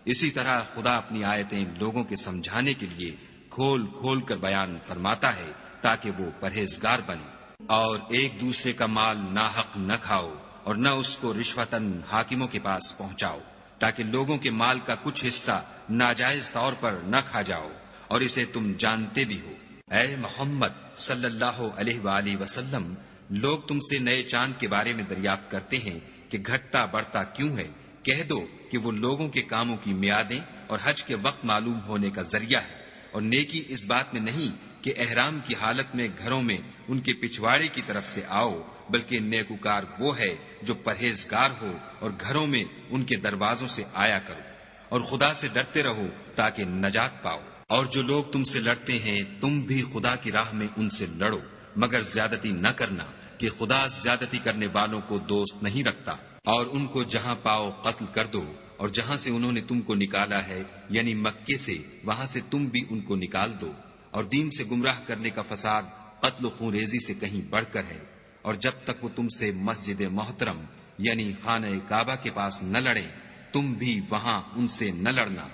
اسی طرح خدا اپنی آیتیں لوگوں کے سمجھانے کے لیے کھول کھول کر بیان فرماتا ہے تاکہ وہ پرہیزگار بنے۔ اور ایک دوسرے کا مال ناحق نہ کھاؤ، اور نہ اس کو رشوتاً حاکموں کے پاس پہنچاؤ، تاکہ لوگوں کے مال کا کچھ حصہ ناجائز طور پر نہ کھا جاؤ، اور اسے تم جانتے بھی ہو۔ اے محمد صلی اللہ علیہ وآلہ وسلم، لوگ تم سے نئے چاند کے بارے میں دریافت کرتے ہیں کہ گھٹتا بڑھتا کیوں ہے؟ کہہ دو کہ وہ لوگوں کے کاموں کی میعادیں اور حج کے وقت معلوم ہونے کا ذریعہ ہے، اور نیکی اس بات میں نہیں کہ احرام کی حالت میں گھروں میں ان کے پچھواڑے کی طرف سے آؤ، بلکہ نیکوکار وہ ہے جو پرہیزگار ہو اور گھروں میں ان کے دروازوں سے آیا کرو، اور خدا سے ڈرتے رہو تاکہ نجات پاؤ۔ اور جو لوگ تم سے لڑتے ہیں تم بھی خدا کی راہ میں ان سے لڑو، مگر زیادتی نہ کرنا، کہ خدا زیادتی کرنے والوں کو دوست نہیں رکھتا۔ اور ان کو جہاں پاؤ قتل کر دو، اور جہاں سے انہوں نے تم کو نکالا ہے یعنی مکے سے، وہاں سے تم بھی ان کو نکال دو۔ اور دین سے گمراہ کرنے کا فساد قتل و خون ریزی سے کہیں بڑھ کر ہے، اور جب تک وہ تم سے مسجد محترم یعنی خانہ کعبہ کے پاس نہ لڑیں تم بھی وہاں ان سے نہ لڑنا۔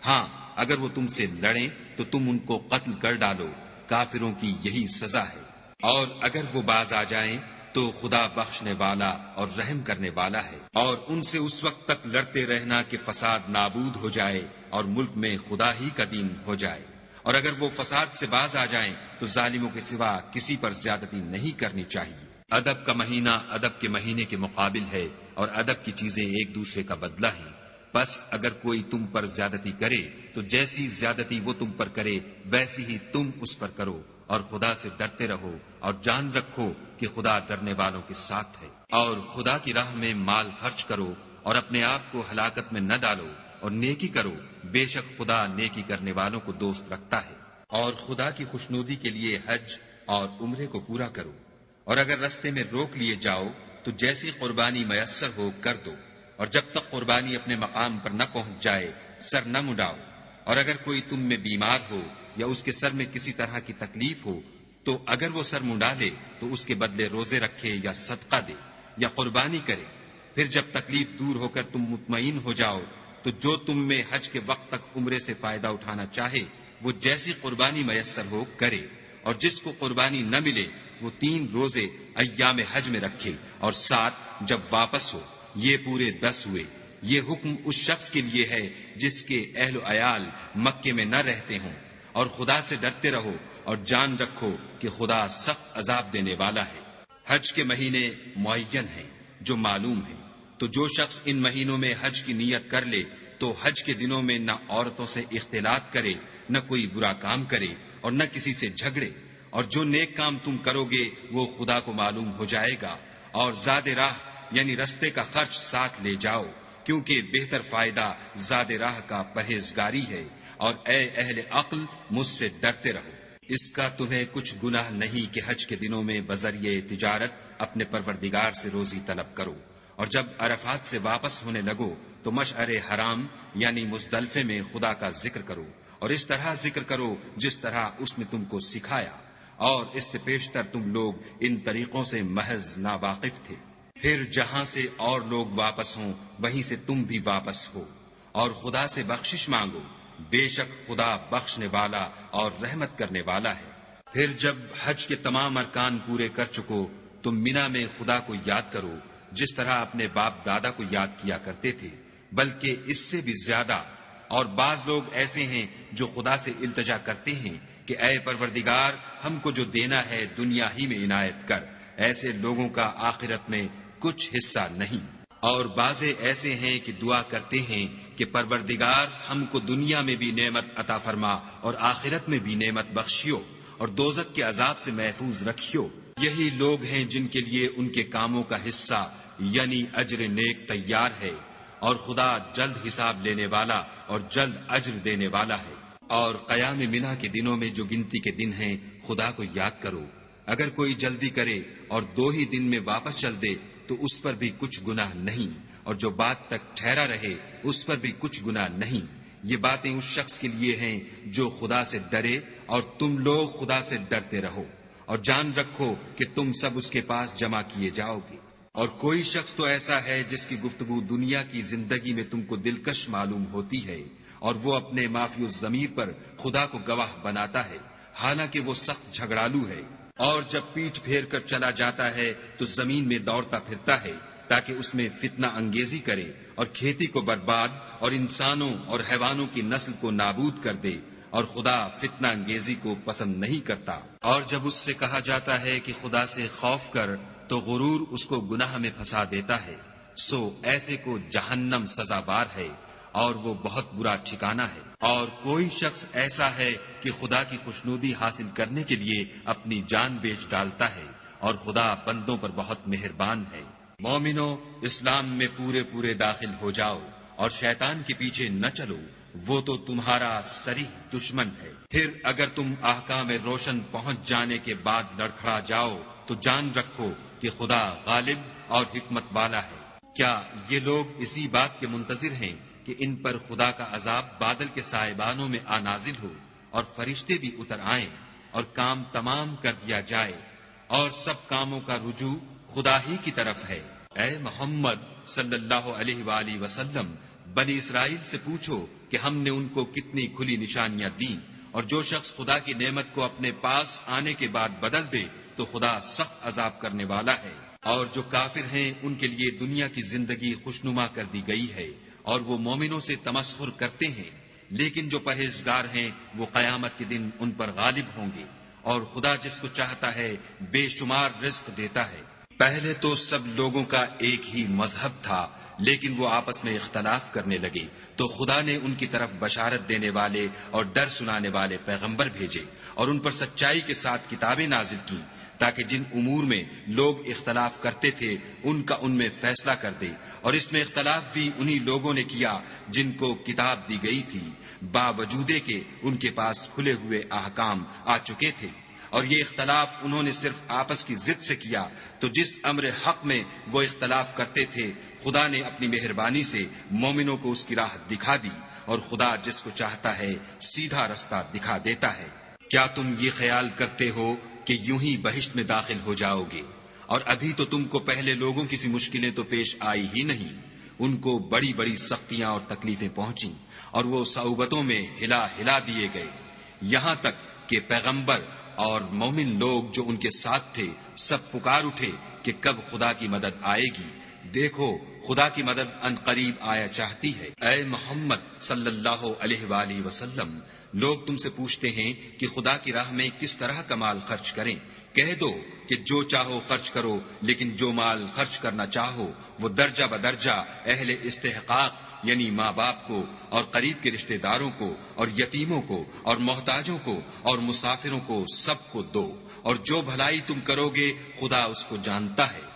ہاں اگر وہ تم سے لڑیں تو تم ان کو قتل کر ڈالو، کافروں کی یہی سزا ہے۔ اور اگر وہ باز آ جائیں تو خدا بخشنے والا اور رحم کرنے والا ہے۔ اور ان سے اس وقت تک لڑتے رہنا کہ فساد نابود ہو جائے اور ملک میں خدا ہی کا دین ہو جائے، اور اگر وہ فساد سے باز آ جائیں تو ظالموں کے سوا کسی پر زیادتی نہیں کرنی چاہیے۔ ادب کا مہینہ ادب کے مہینے کے مقابل ہے، اور ادب کی چیزیں ایک دوسرے کا بدلہ ہیں۔ بس اگر کوئی تم پر زیادتی کرے تو جیسی زیادتی وہ تم پر کرے ویسی ہی تم اس پر کرو، اور خدا سے ڈرتے رہو، اور جان رکھو کہ خدا ڈرنے والوں کے ساتھ ہے۔ اور خدا کی راہ میں مال خرچ کرو، اور اپنے آپ کو ہلاکت میں نہ ڈالو، اور نیکی کرو، بے شک خدا نیکی کرنے والوں کو دوست رکھتا ہے۔ اور خدا کی خوشنودی کے لیے حج اور عمرے کو پورا کرو، اور اگر رستے میں روک لیے جاؤ تو جیسی قربانی میسر ہو کر دو، اور جب تک قربانی اپنے مقام پر نہ پہنچ جائے سر نہ مڈاؤ۔ اور اگر کوئی تم میں بیمار ہو یا اس کے سر میں کسی طرح کی تکلیف ہو تو اگر وہ سر منڈا لے تو اس کے بدلے روزے رکھے یا صدقہ دے یا قربانی کرے۔ پھر جب تکلیف دور ہو کر تم مطمئن ہو جاؤ تو جو تم میں حج کے وقت تک عمرے سے فائدہ اٹھانا چاہے وہ جیسی قربانی میسر ہو کرے، اور جس کو قربانی نہ ملے وہ 3 روزے ایام حج میں رکھے، اور 7 جب واپس ہو، یہ پورے 10 ہوئے۔ یہ حکم اس شخص کے لیے ہے جس کے اہل و عیال مکے میں نہ رہتے ہوں۔ اور خدا سے ڈرتے رہو اور جان رکھو کہ خدا سخت عذاب دینے والا ہے۔ حج کے مہینے معین ہیں جو معلوم ہیں، تو جو شخص ان مہینوں میں حج کی نیت کر لے تو حج کے دنوں میں نہ عورتوں سے اختلاط کرے، نہ کوئی برا کام کرے، اور نہ کسی سے جھگڑے۔ اور جو نیک کام تم کرو گے وہ خدا کو معلوم ہو جائے گا۔ اور زاد راہ یعنی رستے کا خرچ ساتھ لے جاؤ، کیونکہ بہتر فائدہ زاد راہ کا پرہیزگاری ہے۔ اور اے اہل عقل، مجھ سے ڈرتے رہو۔ اس کا تمہیں کچھ گناہ نہیں کہ حج کے دنوں میں بذریعہ تجارت اپنے پروردگار سے روزی طلب کرو، اور جب عرفات سے واپس ہونے لگو تو مشعر حرام یعنی مزدلفے میں خدا کا ذکر کرو، اور اس طرح ذکر کرو جس طرح اس نے تم کو سکھایا، اور اس سے پیشتر تم لوگ ان طریقوں سے محض ناواقف تھے۔ پھر جہاں سے اور لوگ واپس ہوں وہیں سے تم بھی واپس ہو، اور خدا سے بخشش مانگو، بے شک خدا بخشنے والا اور رحمت کرنے والا ہے۔ پھر جب حج کے تمام ارکان پورے کر چکو تو مینا میں خدا کو یاد کرو جس طرح اپنے باپ دادا کو یاد کیا کرتے تھے، بلکہ اس سے بھی زیادہ۔ اور بعض لوگ ایسے ہیں جو خدا سے التجا کرتے ہیں کہ اے پروردگار، ہم کو جو دینا ہے دنیا ہی میں عنایت کر، ایسے لوگوں کا آخرت میں کچھ حصہ نہیں۔ اور بعض ایسے ہیں کہ دعا کرتے ہیں کہ پروردگار ہم کو دنیا میں بھی نعمت عطا فرما اور آخرت میں بھی نعمت بخشیو، اور دوزخ کے عذاب سے محفوظ رکھیو۔ یہی لوگ ہیں جن کے لیے ان کے کاموں کا حصہ یعنی اجر نیک تیار ہے، اور خدا جلد حساب لینے والا اور جلد اجر دینے والا ہے۔ اور قیام منا کے دنوں میں جو گنتی کے دن ہیں خدا کو یاد کرو۔ اگر کوئی جلدی کرے اور 2 ہی دن میں واپس چل دے تو اس پر بھی کچھ گناہ نہیں، اور جو بات تک ٹھہرا رہے اس پر بھی کچھ گناہ نہیں۔ یہ باتیں اس شخص کے لیے ہیں جو خدا سے ڈرے، اور تم لوگ خدا سے ڈرتے رہو، اور جان رکھو کہ تم سب اس کے پاس جمع کیے جاؤ گے۔ اور کوئی شخص تو ایسا ہے جس کی گفتگو دنیا کی زندگی میں تم کو دلکش معلوم ہوتی ہے، اور وہ اپنے معافی الضمیر پر خدا کو گواہ بناتا ہے، حالانکہ وہ سخت جھگڑالو ہے، اور جب پیٹھ پھیر کر چلا جاتا ہے تو زمین میں دوڑتا پھرتا ہے تاکہ اس میں فتنہ انگیزی کرے اور کھیتی کو برباد اور انسانوں اور حیوانوں کی نسل کو نابود کر دے، اور خدا فتنہ انگیزی کو پسند نہیں کرتا۔ اور جب اس سے کہا جاتا ہے کہ خدا سے خوف کر تو غرور اس کو گناہ میں پھنسا دیتا ہے، سو ایسے کو جہنم سزاوار ہے اور وہ بہت برا ٹھکانہ ہے۔ اور کوئی شخص ایسا ہے کہ خدا کی خوشنودی حاصل کرنے کے لیے اپنی جان بیچ ڈالتا ہے، اور خدا بندوں پر بہت مہربان ہے۔ مومنو، اسلام میں پورے پورے داخل ہو جاؤ اور شیطان کے پیچھے نہ چلو، وہ تو تمہارا صریح دشمن ہے۔ پھر اگر تم احکام روشن پہنچ جانے کے بعد لڑکھڑا جاؤ تو جان رکھو کہ خدا غالب اور حکمت والا ہے۔ کیا یہ لوگ اسی بات کے منتظر ہیں کہ ان پر خدا کا عذاب بادل کے سائبانوں میں نازل ہو اور فرشتے بھی اتر آئیں اور کام تمام کر دیا جائے، اور سب کاموں کا رجوع خدا ہی کی طرف ہے؟ اے محمد صلی اللہ علیہ وآلہ وسلم، بنی اسرائیل سے پوچھو کہ ہم نے ان کو کتنی کھلی نشانیاں دیں، اور جو شخص خدا کی نعمت کو اپنے پاس آنے کے بعد بدل دے تو خدا سخت عذاب کرنے والا ہے۔ اور جو کافر ہیں ان کے لیے دنیا کی زندگی خوشنما کر دی گئی ہے، اور وہ مومنوں سے تمسخر کرتے ہیں، لیکن جو پرہیزگار ہیں وہ قیامت کے دن ان پر غالب ہوں گے، اور خدا جس کو چاہتا ہے بے شمار رزق دیتا ہے۔ پہلے تو سب لوگوں کا ایک ہی مذہب تھا، لیکن وہ آپس میں اختلاف کرنے لگے تو خدا نے ان کی طرف بشارت دینے والے اور ڈر سنانے والے پیغمبر بھیجے، اور ان پر سچائی کے ساتھ کتابیں نازل کی، تاکہ جن امور میں لوگ اختلاف کرتے تھے ان کا ان میں فیصلہ کر دے۔ اور اس میں اختلاف بھی انہی لوگوں نے کیا جن کو کتاب دی گئی تھی، باوجود کہ ان کے پاس کھلے ہوئے احکام آ چکے تھے، اور یہ اختلاف انہوں نے صرف آپس کی ضد سے کیا۔ تو جس امر حق میں وہ اختلاف کرتے تھے خدا نے اپنی مہربانی سے مومنوں کو اس کی راہ دکھا دی، اور خدا جس کو چاہتا ہے سیدھا رستہ دکھا دیتا ہے۔ کیا تم یہ خیال کرتے ہو کہ یوں ہی بہشت میں داخل ہو جاؤ گے؟ اور ابھی تو تم کو پہلے لوگوں کی سی مشکلیں تو پیش آئی ہی نہیں، ان کو بڑی بڑی سختیاں اور تکلیفیں پہنچیں، اور وہ صعوبتوں میں ہلا ہلا دیے گئے، یہاں تک کہ پیغمبر اور مومن لوگ جو ان کے ساتھ تھے سب پکار اٹھے کہ کب خدا کی مدد آئے گی۔ دیکھو خدا کی مدد ان قریب آیا چاہتی ہے۔ اے محمد صلی اللہ علیہ وآلہ وسلم، لوگ تم سے پوچھتے ہیں کہ خدا کی راہ میں کس طرح کا مال خرچ کریں۔ کہہ دو کہ جو چاہو خرچ کرو، لیکن جو مال خرچ کرنا چاہو وہ درجہ بدرجہ اہل استحقاق یعنی ماں باپ کو، اور قریب کے رشتہ داروں کو، اور یتیموں کو، اور محتاجوں کو، اور مسافروں کو، سب کو دو، اور جو بھلائی تم کرو گے خدا اس کو جانتا ہے۔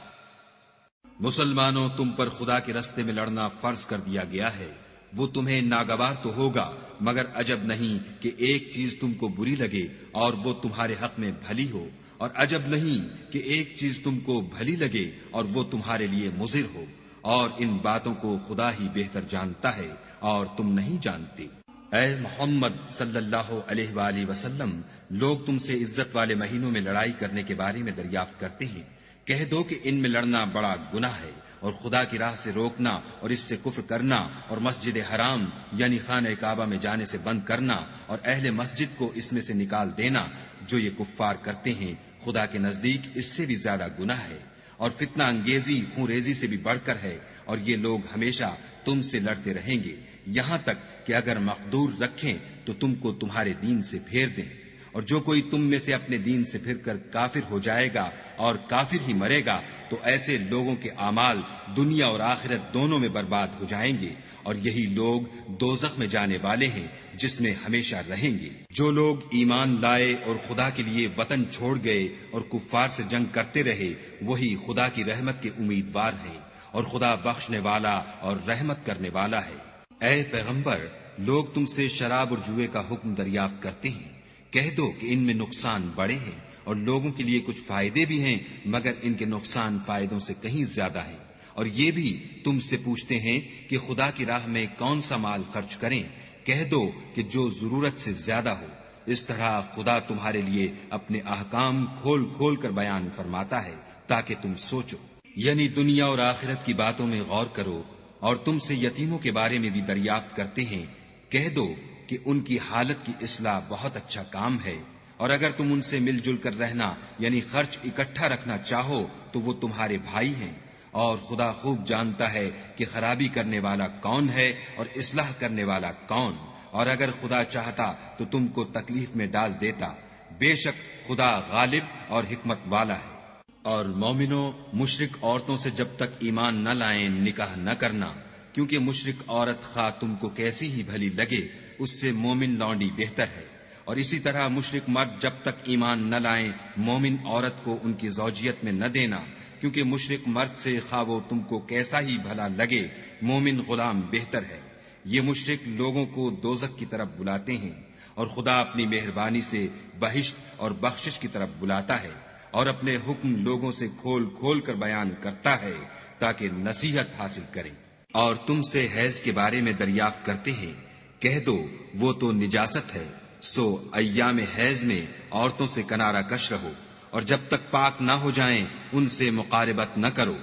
مسلمانوں، تم پر خدا کے رستے میں لڑنا فرض کر دیا گیا ہے، وہ تمہیں ناگوار تو ہوگا، مگر عجب نہیں کہ ایک چیز تم کو بری لگے اور وہ تمہارے حق میں بھلی ہو، اور عجب نہیں کہ ایک چیز تم کو بھلی لگے اور وہ تمہارے لیے مضر ہو، اور ان باتوں کو خدا ہی بہتر جانتا ہے اور تم نہیں جانتے۔ اے محمد صلی اللہ علیہ وآلہ وسلم، لوگ تم سے عزت والے مہینوں میں لڑائی کرنے کے بارے میں دریافت کرتے ہیں۔ کہہ دو کہ ان میں لڑنا بڑا گناہ ہے، اور خدا کی راہ سے روکنا اور اس سے کفر کرنا، اور مسجد حرام یعنی خانہ کعبہ میں جانے سے بند کرنا، اور اہل مسجد کو اس میں سے نکال دینا، جو یہ کفار کرتے ہیں، خدا کے نزدیک اس سے بھی زیادہ گناہ ہے، اور فتنہ انگیزی خون ریزی سے بھی بڑھ کر ہے، اور یہ لوگ ہمیشہ تم سے لڑتے رہیں گے، یہاں تک کہ اگر مقدور رکھیں تو تم کو تمہارے دین سے پھیر دیں۔ اور جو کوئی تم میں سے اپنے دین سے پھر کر کافر ہو جائے گا اور کافر ہی مرے گا تو ایسے لوگوں کے اعمال دنیا اور آخرت دونوں میں برباد ہو جائیں گے، اور یہی لوگ دوزخ میں جانے والے ہیں جس میں ہمیشہ رہیں گے۔ جو لوگ ایمان لائے اور خدا کے لیے وطن چھوڑ گئے اور کفار سے جنگ کرتے رہے، وہی خدا کی رحمت کے امیدوار ہیں، اور خدا بخشنے والا اور رحمت کرنے والا ہے۔ اے پیغمبر، لوگ تم سے شراب اور جوئے کا حکم دریافت کرتے ہیں، کہہ دو کہ ان میں نقصان بڑے ہیں اور لوگوں کے لیے کچھ فائدے بھی ہیں، مگر ان کے نقصان فائدوں سے کہیں زیادہ ہیں۔ اور یہ بھی تم سے پوچھتے ہیں کہ خدا کی راہ میں کون سا مال خرچ کریں، کہہ دو کہ جو ضرورت سے زیادہ ہو۔ اس طرح خدا تمہارے لیے اپنے احکام کھول کھول کر بیان فرماتا ہے تاکہ تم سوچو، یعنی دنیا اور آخرت کی باتوں میں غور کرو۔ اور تم سے یتیموں کے بارے میں بھی دریافت کرتے ہیں، کہہ دو کہ ان کی حالت کی اصلاح بہت اچھا کام ہے، اور اگر تم ان سے مل جل کر رہنا یعنی خرچ اکٹھا رکھنا چاہو تو وہ تمہارے بھائی ہیں، اور خدا خوب جانتا ہے کہ خرابی کرنے والا کون ہے اور اصلاح کرنے والا کون۔ اور اگر خدا چاہتا تو تم کو تکلیف میں ڈال دیتا، بے شک خدا غالب اور حکمت والا ہے۔ اور مومنوں، مشرک عورتوں سے جب تک ایمان نہ لائیں نکاح نہ کرنا، کیونکہ مشرک عورت خواہ تم کو کیسی ہی بھلی لگے اس سے مومن لونڈی بہتر ہے۔ اور اسی طرح مشرک مرد جب تک ایمان نہ لائیں مومن عورت کو ان کی زوجیت میں نہ دینا، کیونکہ مشرک مرد سے خواہ وہ تم کو کیسا ہی بھلا لگے مومن غلام بہتر ہے۔ یہ مشرک لوگوں کو دوزخ کی طرف بلاتے ہیں، اور خدا اپنی مہربانی سے بہشت اور بخشش کی طرف بلاتا ہے، اور اپنے حکم لوگوں سے کھول کھول کر بیان کرتا ہے تاکہ نصیحت حاصل کریں۔ اور تم سے حیض کے بارے میں دریافت کرتے ہیں، کہہ دو وہ تو نجاست ہے، سو ایام حیض میں عورتوں سے کنارہ کش رہو، اور جب تک پاک نہ ہو جائیں ان سے مقاربت نہ کرو۔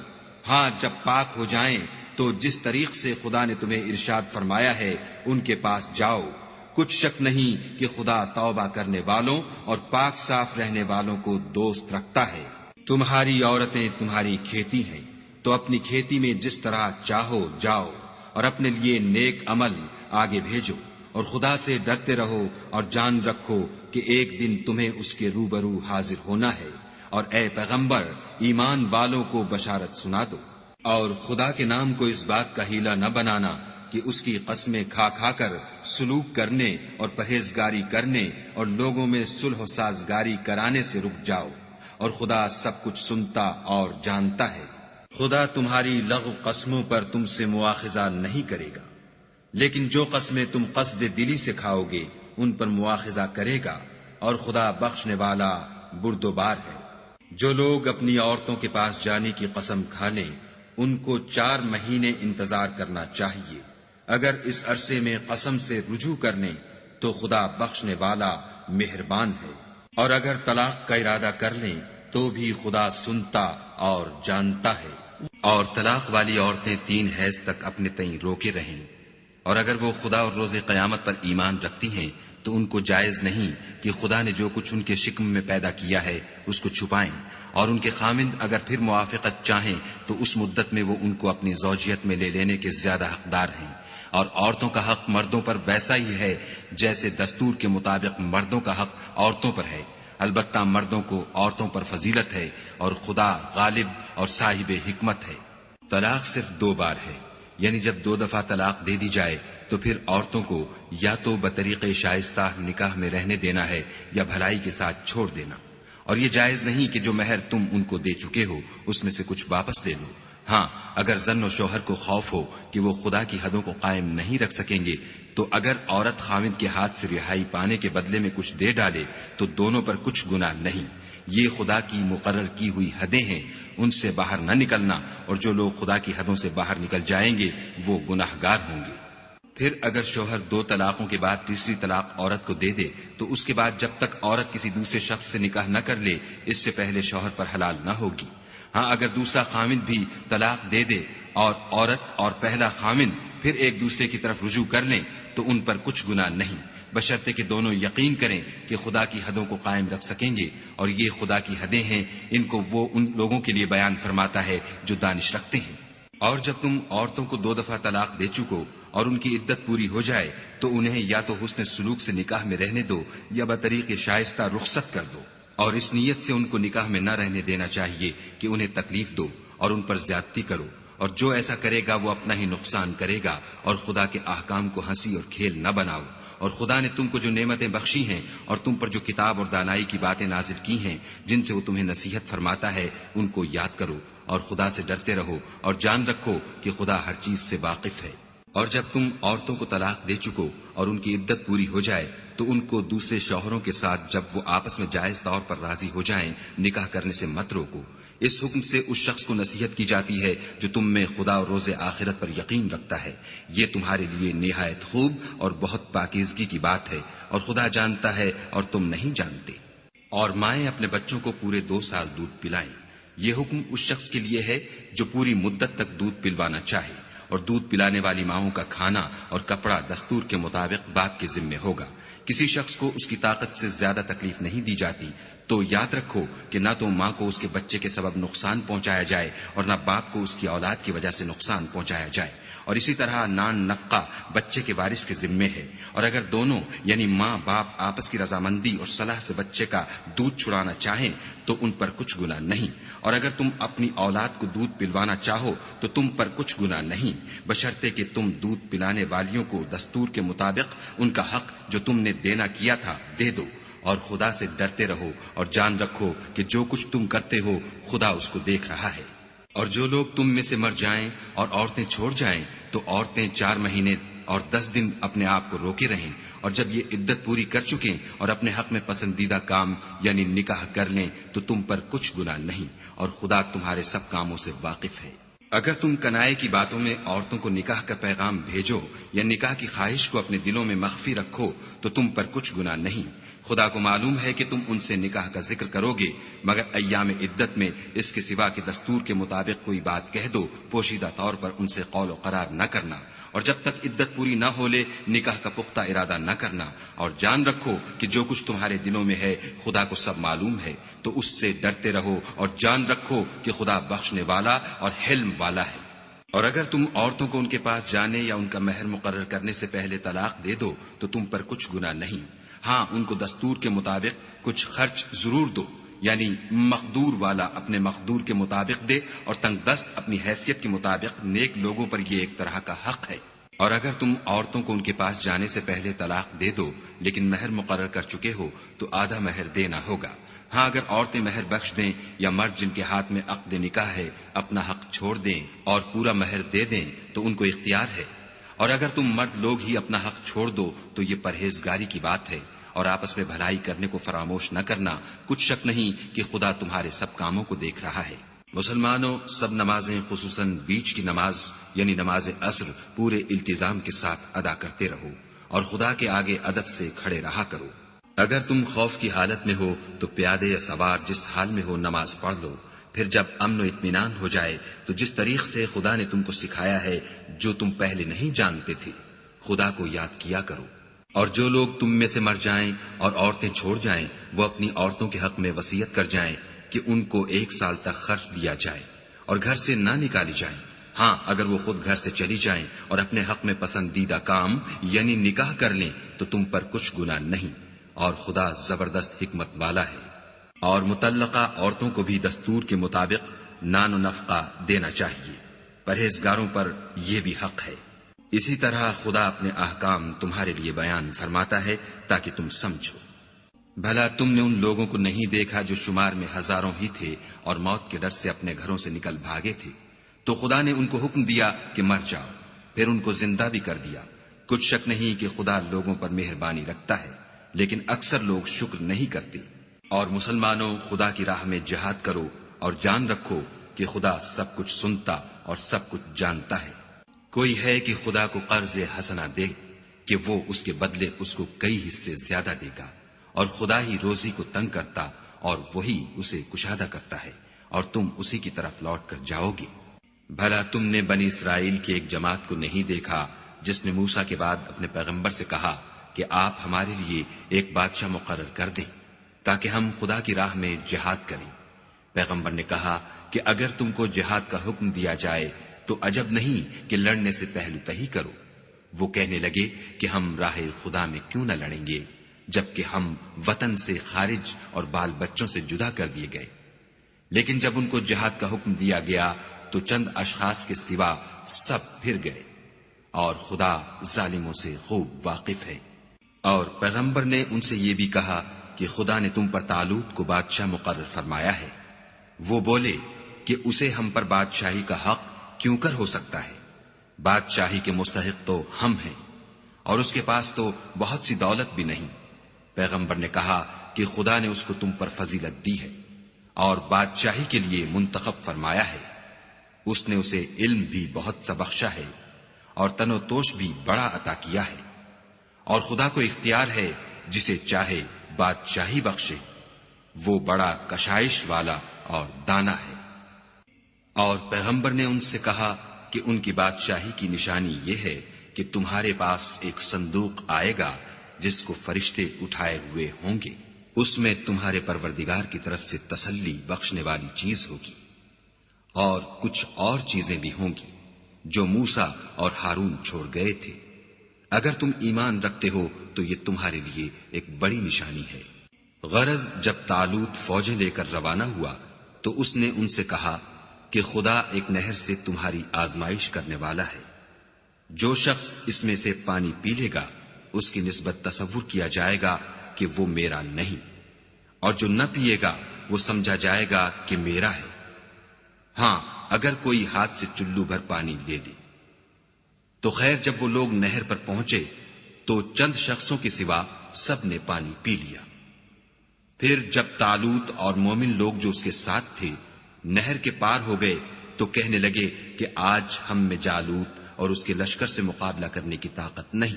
ہاں جب پاک ہو جائیں تو جس طریق سے خدا نے تمہیں ارشاد فرمایا ہے ان کے پاس جاؤ۔ کچھ شک نہیں کہ خدا توبہ کرنے والوں اور پاک صاف رہنے والوں کو دوست رکھتا ہے۔ تمہاری عورتیں تمہاری کھیتی ہیں، تو اپنی کھیتی میں جس طرح چاہو جاؤ، اور اپنے لیے نیک عمل آگے بھیجو، اور خدا سے ڈرتے رہو، اور جان رکھو کہ ایک دن تمہیں اس کے روبرو حاضر ہونا ہے۔ اور اے پیغمبر، ایمان والوں کو بشارت سنا دو، اور خدا کے نام کو اس بات کا ہیلہ نہ بنانا کہ اس کی قسمیں کھا کھا کر سلوک کرنے اور پرہیزگاری کرنے اور لوگوں میں صلح و سازگاری کرانے سے رک جاؤ، اور خدا سب کچھ سنتا اور جانتا ہے۔ خدا تمہاری لغو قسموں پر تم سے مواخذہ نہیں کرے گا، لیکن جو قسمیں تم قصد دلی سے کھاؤ گے ان پر مواخذہ کرے گا، اور خدا بخشنے والا بردبار ہے۔ جو لوگ اپنی عورتوں کے پاس جانے کی قسم کھا لیں ان کو 4 مہینے انتظار کرنا چاہیے۔ اگر اس عرصے میں قسم سے رجوع کر لیں تو خدا بخشنے والا مہربان ہے، اور اگر طلاق کا ارادہ کر لیں تو بھی خدا سنتا اور جانتا ہے۔ اور طلاق والی عورتیں 3 حیض تک اپنے تئیں روکے رہیں، اور اگر وہ خدا اور روز قیامت پر ایمان رکھتی ہیں تو ان کو جائز نہیں کہ خدا نے جو کچھ ان کے شکم میں پیدا کیا ہے اس کو چھپائیں، اور ان کے خامند اگر پھر موافقت چاہیں تو اس مدت میں وہ ان کو اپنی زوجیت میں لے لینے کے زیادہ حقدار ہیں۔ اور عورتوں کا حق مردوں پر ویسا ہی ہے جیسے دستور کے مطابق مردوں کا حق عورتوں پر ہے، البتہ مردوں کو عورتوں پر فضیلت ہے، اور خدا غالب اور صاحب حکمت ہے۔ طلاق صرف 2 بار ہے، یعنی جب 2 دفعہ طلاق دے دی جائے تو پھر عورتوں کو یا تو بطریق شائستہ نکاح میں رہنے دینا ہے یا بھلائی کے ساتھ چھوڑ دینا، اور یہ جائز نہیں کہ جو مہر تم ان کو دے چکے ہو اس میں سے کچھ واپس لے لو۔ ہاں اگر زن و شوہر کو خوف ہو کہ وہ خدا کی حدوں کو قائم نہیں رکھ سکیں گے تو اگر عورت خاوند کے ہاتھ سے رہائی پانے کے بدلے میں کچھ دے ڈالے تو دونوں پر کچھ گناہ نہیں۔ یہ خدا کی مقرر کی ہوئی حدیں ہیں، ان سے باہر نہ نکلنا، اور جو لوگ خدا کی حدوں سے باہر نکل جائیں گے وہ گناہگار ہوں گے۔ پھر اگر شوہر 2 طلاقوں کے بعد تیسری طلاق عورت کو دے دے تو اس کے بعد جب تک عورت کسی دوسرے شخص سے نکاح نہ کر لے اس سے پہلے شوہر پر حلال نہ ہوگی۔ ہاں اگر دوسرا خامند بھی طلاق دے دے اور عورت اور پہلا خامند پھر ایک دوسرے کی طرف رجوع کر لیں تو ان پر کچھ گناہ نہیں، بشرطے کہ دونوں یقین کریں کہ خدا کی حدوں کو قائم رکھ سکیں گے، اور یہ خدا کی حدیں ہیں، ان کو وہ ان لوگوں کے لیے بیان فرماتا ہے جو دانش رکھتے ہیں۔ اور جب تم عورتوں کو 2 دفعہ طلاق دے چکو اور ان کی عدت پوری ہو جائے تو انہیں یا تو حسن سلوک سے نکاح میں رہنے دو یا بطریق شائستہ رخصت کر دو، اور اس نیت سے ان کو نکاح میں نہ رہنے دینا چاہیے کہ انہیں تکلیف دو اور ان پر زیادتی کرو، اور جو ایسا کرے گا وہ اپنا ہی نقصان کرے گا، اور خدا کے احکام کو ہنسی اور کھیل نہ بناؤ، اور خدا نے تم کو جو نعمتیں بخشی ہیں اور تم پر جو کتاب اور دانائی کی باتیں نازل کی ہیں جن سے وہ تمہیں نصیحت فرماتا ہے ان کو یاد کرو اور خدا سے ڈرتے رہو اور جان رکھو کہ خدا ہر چیز سے واقف ہے۔ اور جب تم عورتوں کو طلاق دے چکو اور ان کی عدت پوری ہو جائے تو ان کو دوسرے شوہروں کے ساتھ جب وہ آپس میں جائز طور پر راضی ہو جائیں نکاح کرنے سے مت روکو۔ اس حکم سے اس شخص کو نصیحت کی جاتی ہے جو تم میں خدا اور روز آخرت پر یقین رکھتا ہے، یہ تمہارے لیے نہایت خوب اور بہت پاکیزگی کی بات ہے، اور خدا جانتا ہے اور تم نہیں جانتے۔ اور مائیں اپنے بچوں کو پورے 2 سال دودھ پلائیں، یہ حکم اس شخص کے لیے ہے جو پوری مدت تک دودھ پلوانا چاہے، اور دودھ پلانے والی ماؤں کا کھانا اور کپڑا دستور کے مطابق باپ کے ذمے ہوگا۔ کسی شخص کو اس کی طاقت سے زیادہ تکلیف نہیں دی جاتی، تو یاد رکھو کہ نہ تو ماں کو اس کے بچے کے سبب نقصان پہنچایا جائے اور نہ باپ کو اس کی اولاد کی وجہ سے نقصان پہنچایا جائے، اور اسی طرح نان نفقہ بچے کے وارث کے ذمے ہے، اور اگر دونوں یعنی ماں باپ آپس کی رضامندی اور صلاح سے بچے کا دودھ چھڑانا چاہیں تو ان پر کچھ گناہ نہیں، اور اگر تم اپنی اولاد کو دودھ پلوانا چاہو تو تم پر کچھ گناہ نہیں، بشرطے کہ تم دودھ پلانے والیوں کو دستور کے مطابق ان کا حق جو تم نے دینا کیا تھا دے دو، اور خدا سے ڈرتے رہو اور جان رکھو کہ جو کچھ تم کرتے ہو خدا اس کو دیکھ رہا ہے۔ اور جو لوگ تم میں سے مر جائیں اور عورتیں چھوڑ جائیں تو عورتیں 4 مہینے اور 10 دن اپنے آپ کو روکے رہیں، اور جب یہ عدت پوری کر چکیں اور اپنے حق میں پسندیدہ کام یعنی نکاح کر لیں تو تم پر کچھ گناہ نہیں، اور خدا تمہارے سب کاموں سے واقف ہے۔ اگر تم کنائے کی باتوں میں عورتوں کو نکاح کا پیغام بھیجو یا نکاح کی خواہش کو اپنے دلوں میں مخفی رکھو تو تم پر کچھ گناہ نہیں، خدا کو معلوم ہے کہ تم ان سے نکاح کا ذکر کرو گے، مگر ایام عدت میں اس کے سوا کہ دستور کے مطابق کوئی بات کہہ دو، پوشیدہ طور پر ان سے قول و قرار نہ کرنا، اور جب تک عدت پوری نہ ہو لے نکاح کا پختہ ارادہ نہ کرنا، اور جان رکھو کہ جو کچھ تمہارے دلوں میں ہے خدا کو سب معلوم ہے، تو اس سے ڈرتے رہو اور جان رکھو کہ خدا بخشنے والا اور حلم والا ہے۔ اور اگر تم عورتوں کو ان کے پاس جانے یا ان کا مہر مقرر کرنے سے پہلے طلاق دے دو تو تم پر کچھ گناہ نہیں، ہاں ان کو دستور کے مطابق کچھ خرچ ضرور دو، یعنی مقدور والا اپنے مقدور کے مطابق دے اور تنگ دست اپنی حیثیت کے مطابق، نیک لوگوں پر یہ ایک طرح کا حق ہے۔ اور اگر تم عورتوں کو ان کے پاس جانے سے پہلے طلاق دے دو لیکن مہر مقرر کر چکے ہو تو آدھا مہر دینا ہوگا، ہاں اگر عورتیں مہر بخش دیں یا مرد جن کے ہاتھ میں عقد نکاح ہے اپنا حق چھوڑ دیں اور پورا مہر دے دیں تو ان کو اختیار ہے، اور اگر تم مرد لوگ ہی اپنا حق چھوڑ دو تو یہ پرہیزگاری کی بات ہے، اور آپس میں بھلائی کرنے کو فراموش نہ کرنا، کچھ شک نہیں کہ خدا تمہارے سب کاموں کو دیکھ رہا ہے۔ مسلمانوں، سب نمازیں خصوصاً بیچ کی نماز یعنی نماز عصر پورے التزام کے ساتھ ادا کرتے رہو، اور خدا کے آگے ادب سے کھڑے رہا کرو۔ اگر تم خوف کی حالت میں ہو تو پیادے یا سوار جس حال میں ہو نماز پڑھ لو، پھر جب امن و اطمینان ہو جائے تو جس طریق سے خدا نے تم کو سکھایا ہے جو تم پہلے نہیں جانتے تھے خدا کو یاد کیا کرو۔ اور جو لوگ تم میں سے مر جائیں اور عورتیں چھوڑ جائیں وہ اپنی عورتوں کے حق میں وصیت کر جائیں کہ ان کو 1 سال تک خرچ دیا جائے اور گھر سے نہ نکالی جائیں، ہاں اگر وہ خود گھر سے چلی جائیں اور اپنے حق میں پسندیدہ کام یعنی نکاح کر لیں تو تم پر کچھ گناہ نہیں، اور خدا زبردست حکمت والا ہے۔ اور مطلقہ عورتوں کو بھی دستور کے مطابق نان و نفقہ دینا چاہیے، پرہیزگاروں پر یہ بھی حق ہے۔ اسی طرح خدا اپنے احکام تمہارے لیے بیان فرماتا ہے تاکہ تم سمجھو۔ بھلا تم نے ان لوگوں کو نہیں دیکھا جو شمار میں ہزاروں ہی تھے اور موت کے ڈر سے اپنے گھروں سے نکل بھاگے تھے، تو خدا نے ان کو حکم دیا کہ مر جاؤ، پھر ان کو زندہ بھی کر دیا۔ کچھ شک نہیں کہ خدا لوگوں پر مہربانی رکھتا ہے، لیکن اکثر لوگ شکر نہیں کرتے۔ اور مسلمانوں، خدا کی راہ میں جہاد کرو اور جان رکھو کہ خدا سب کچھ سنتا اور سب کچھ جانتا ہے۔ کوئی ہے کہ خدا کو قرض حسنہ دے کہ وہ اس کے بدلے اس کو کئی حصے زیادہ دے گا، اور خدا ہی روزی کو تنگ کرتا اور وہی اسے کشادہ کرتا ہے، اور تم اسی کی طرف لوٹ کر جاؤ گے۔ بھلا تم نے بنی اسرائیل کی ایک جماعت کو نہیں دیکھا جس نے موسیٰ کے بعد اپنے پیغمبر سے کہا کہ آپ ہمارے لیے ایک بادشاہ مقرر کر دیں تاکہ ہم خدا کی راہ میں جہاد کریں؟ پیغمبر نے کہا کہ اگر تم کو جہاد کا حکم دیا جائے تو عجب نہیں کہ لڑنے سے پہلو تہی کرو۔ وہ کہنے لگے کہ ہم راہ خدا میں کیوں نہ لڑیں گے جبکہ ہم وطن سے خارج اور بال بچوں سے جدا کر دیے گئے۔ لیکن جب ان کو جہاد کا حکم دیا گیا تو چند اشخاص کے سوا سب پھر گئے، اور خدا ظالموں سے خوب واقف ہے۔ اور پیغمبر نے ان سے یہ بھی کہا کہ خدا نے تم پر طالوت کو بادشاہ مقرر فرمایا ہے۔ وہ بولے کہ اسے ہم پر بادشاہی کا حق کیوں کر ہو سکتا ہے؟ بادشاہی کے مستحق تو ہم ہیں، اور اس کے پاس تو بہت سی دولت بھی نہیں۔ پیغمبر نے کہا کہ خدا نے اس کو تم پر فضیلت دی ہے اور بادشاہی کے لیے منتخب فرمایا ہے۔ اس نے اسے علم بھی بہت سا بخشا ہے اور تن و توش بھی بڑا عطا کیا ہے، اور خدا کو اختیار ہے جسے چاہے بادشاہی بخشے۔ وہ بڑا کشائش والا اور دانا ہے۔ اور پیغمبر نے ان سے کہا کہ ان کی بادشاہی کی نشانی یہ ہے کہ تمہارے پاس ایک صندوق آئے گا جس کو فرشتے اٹھائے ہوئے ہوں گے۔ اس میں تمہارے پروردگار کی طرف سے تسلی بخشنے والی چیز ہوگی، اور کچھ اور چیزیں بھی ہوں گی جو موسیٰ اور ہارون چھوڑ گئے تھے۔ اگر تم ایمان رکھتے ہو تو یہ تمہارے لیے ایک بڑی نشانی ہے۔ غرض جب طالوت فوجیں لے کر روانہ ہوا تو اس نے ان سے کہا کہ خدا ایک نہر سے تمہاری آزمائش کرنے والا ہے۔ جو شخص اس میں سے پانی پی لے گا اس کی نسبت تصور کیا جائے گا کہ وہ میرا نہیں، اور جو نہ پیے گا وہ سمجھا جائے گا کہ میرا ہے۔ ہاں، اگر کوئی ہاتھ سے چلو بھر پانی لے لے تو خیر، جب وہ لوگ نہر پر پہنچے تو چند شخصوں کے سوا سب نے پانی پی لیا۔ پھر جب طالوت اور مومن لوگ جو اس کے ساتھ تھے نہر کے پار ہو گئے تو کہنے لگے کہ آج ہم میں جالوت اور اس کے لشکر سے مقابلہ کرنے کی طاقت نہیں۔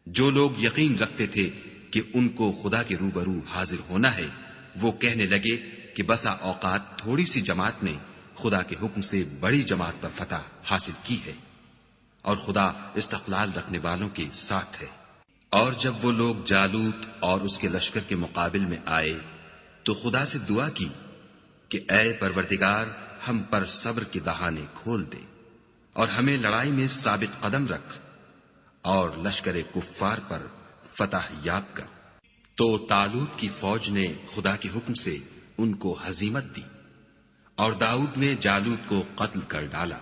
جو لوگ یقین رکھتے تھے کہ ان کو خدا کے روبرو حاضر ہونا ہے، وہ کہنے لگے کہ بسا اوقات تھوڑی سی جماعت نے خدا کے حکم سے بڑی جماعت پر فتح حاصل کی ہے، اور خدا استقلال رکھنے والوں کے ساتھ ہے۔ اور جب وہ لوگ جالوت اور اس کے لشکر کے مقابل میں آئے تو خدا سے دعا کی کہ اے پروردگار، ہم پر صبر کے دہانے کھول دے اور ہمیں لڑائی میں ثابت قدم رکھ اور لشکر کفار پر فتح یاب کر۔ تو طالوت کی فوج نے خدا کے حکم سے ان کو ہزیمت دی، اور داؤد نے جالوت کو قتل کر ڈالا،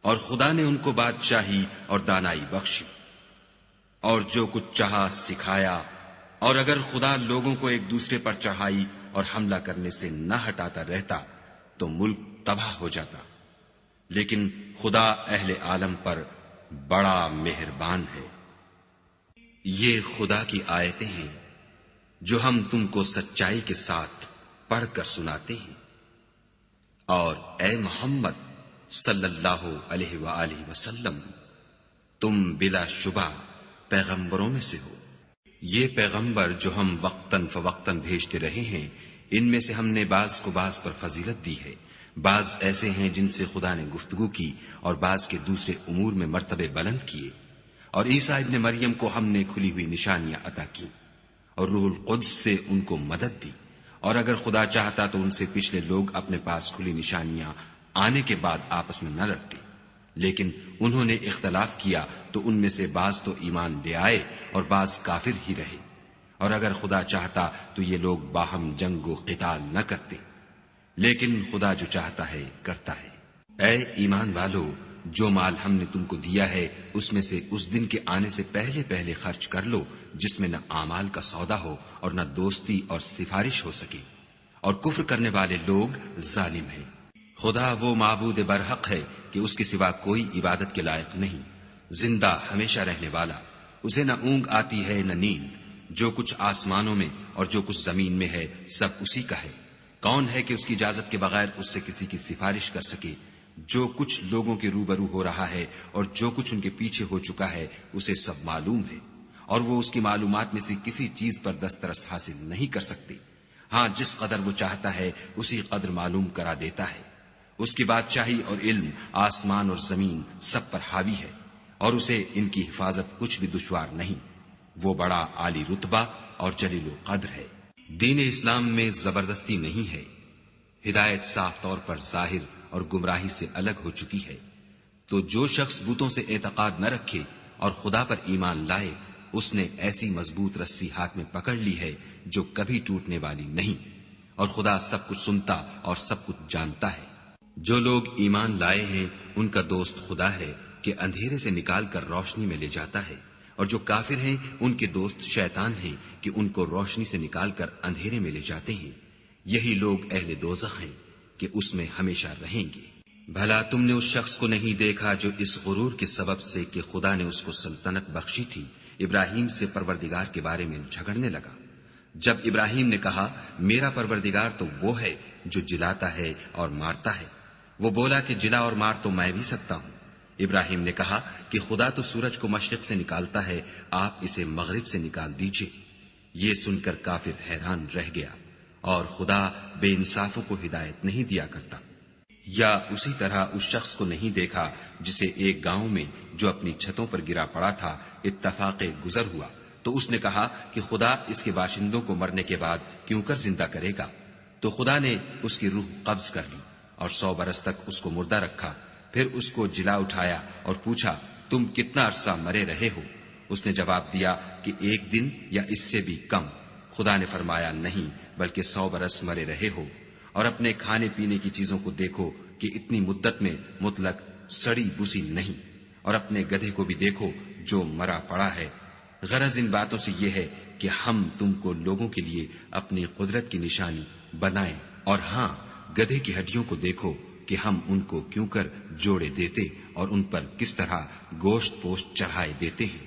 اور خدا نے ان کو بادشاہی اور دانائی بخشی، اور جو کچھ چاہا سکھایا۔ اور اگر خدا لوگوں کو ایک دوسرے پر چڑھائی اور حملہ کرنے سے نہ ہٹاتا رہتا تو ملک تباہ ہو جاتا، لیکن خدا اہل عالم پر بڑا مہربان ہے۔ یہ خدا کی آیتیں ہیں جو ہم تم کو سچائی کے ساتھ پڑھ کر سناتے ہیں۔ اور اے محمد صلی اللہ علیہ وآلہ وسلم، تم بلا شبہ پیغمبروں میں سے ہو۔ یہ پیغمبر جو ہم وقتاً فوقتاً بھیجتے رہے ہیں، ان میں سے ہم نے بعض کو بعض پر فضیلت دی ہے۔ بعض ایسے ہیں جن سے خدا نے گفتگو کی، اور بعض کے دوسرے امور میں مرتبے بلند کیے۔ اور عیسیٰ ابن مریم کو ہم نے کھلی ہوئی نشانیاں عطا کی، اور روح القدس سے ان کو مدد دی۔ اور اگر خدا چاہتا تو ان سے پچھلے لوگ اپنے پاس کھلی نشانیاں آنے کے بعد آپس میں نہ لڑتے، لیکن انہوں نے اختلاف کیا تو ان میں سے بعض تو ایمان لے آئے اور بعض کافر ہی رہے۔ اور اگر خدا چاہتا تو یہ لوگ باہم جنگ و قتال نہ کرتے، لیکن خدا جو چاہتا ہے کرتا ہے۔ اے ایمان والو، جو مال ہم نے تم کو دیا ہے اس میں سے اس دن کے آنے سے پہلے پہلے خرچ کر لو جس میں نہ اعمال کا سودا ہو اور نہ دوستی اور سفارش ہو سکے، اور کفر کرنے والے لوگ ظالم ہیں۔ خدا وہ معبود برحق ہے کہ اس کے سوا کوئی عبادت کے لائق نہیں، زندہ ہمیشہ رہنے والا، اسے نہ اونگ آتی ہے نہ نیند۔ جو کچھ آسمانوں میں اور جو کچھ زمین میں ہے سب اسی کا ہے۔ کون ہے کہ اس کی اجازت کے بغیر اس سے کسی کی سفارش کر سکے؟ جو کچھ لوگوں کے روبرو ہو رہا ہے اور جو کچھ ان کے پیچھے ہو چکا ہے اسے سب معلوم ہے، اور وہ اس کی معلومات میں سے کسی چیز پر دسترس حاصل نہیں کر سکتے۔ ہاں، جس قدر وہ چاہتا ہے اسی قدر معلوم کرا دیتا ہے۔ اس کی بادشاہی اور علم آسمان اور زمین سب پر حاوی ہے، اور اسے ان کی حفاظت کچھ بھی دشوار نہیں۔ وہ بڑا عالی رتبہ اور جلیل القدر ہے۔ دین اسلام میں زبردستی نہیں ہے، ہدایت صاف طور پر ظاہر اور گمراہی سے الگ ہو چکی ہے۔ تو جو شخص بتوں سے اعتقاد نہ رکھے اور خدا پر ایمان لائے، اس نے ایسی مضبوط رسی ہاتھ میں پکڑ لی ہے جو کبھی ٹوٹنے والی نہیں، اور خدا سب کچھ سنتا اور سب کچھ جانتا ہے۔ جو لوگ ایمان لائے ہیں ان کا دوست خدا ہے کہ اندھیرے سے نکال کر روشنی میں لے جاتا ہے، اور جو کافر ہیں ان کے دوست شیطان ہیں کہ ان کو روشنی سے نکال کر اندھیرے میں لے جاتے ہیں. یہی لوگ اہل دوزخ ہیں کہ اس میں ہمیشہ رہیں گے. بھلا تم نے اس شخص کو نہیں دیکھا جو اس غرور کے سبب سے کہ خدا نے اس کو سلطنت بخشی تھی ابراہیم سے پروردگار کے بارے میں جھگڑنے لگا؟ جب ابراہیم نے کہا میرا پروردگار تو وہ ہے جو جلاتا ہے اور مارتا ہے، وہ بولا کہ جلا اور مار تو میں بھی سکتا ہوں. ابراہیم نے کہا کہ خدا تو سورج کو مشرق سے نکالتا ہے، آپ اسے مغرب سے نکال دیجئے. یہ سن کر کافر حیران رہ گیا، اور خدا بے انصافوں کو ہدایت نہیں دیا کرتا. یا اسی طرح اس شخص کو نہیں دیکھا جسے ایک گاؤں میں جو اپنی چھتوں پر گرا پڑا تھا اتفاق گزر ہوا تو اس نے کہا کہ خدا اس کے باشندوں کو مرنے کے بعد کیوں کر زندہ کرے گا؟ تو خدا نے اس کی روح قبض کر لی اور 100 برس تک اس کو مردہ رکھا. پھر اس کو جلا اٹھایا اور پوچھا تم کتنا عرصہ مرے رہے ہو؟ اس نے جواب دیا کہ 1 دن یا اس سے بھی کم. خدا نے فرمایا نہیں بلکہ 100 برس مرے رہے ہو. اور اپنے کھانے پینے کی چیزوں کو دیکھو کہ اتنی مدت میں مطلق سڑی بسی نہیں، اور اپنے گدھے کو بھی دیکھو جو مرا پڑا ہے. غرض ان باتوں سے یہ ہے کہ ہم تم کو لوگوں کے لیے اپنی قدرت کی نشانی بنائیں. اور ہاں گدھے کی ہڈیوں کو دیکھو کہ ہم ان کو کیوں کر جوڑے دیتے اور ان پر کس طرح گوشت پوشت چڑھائے دیتے ہیں.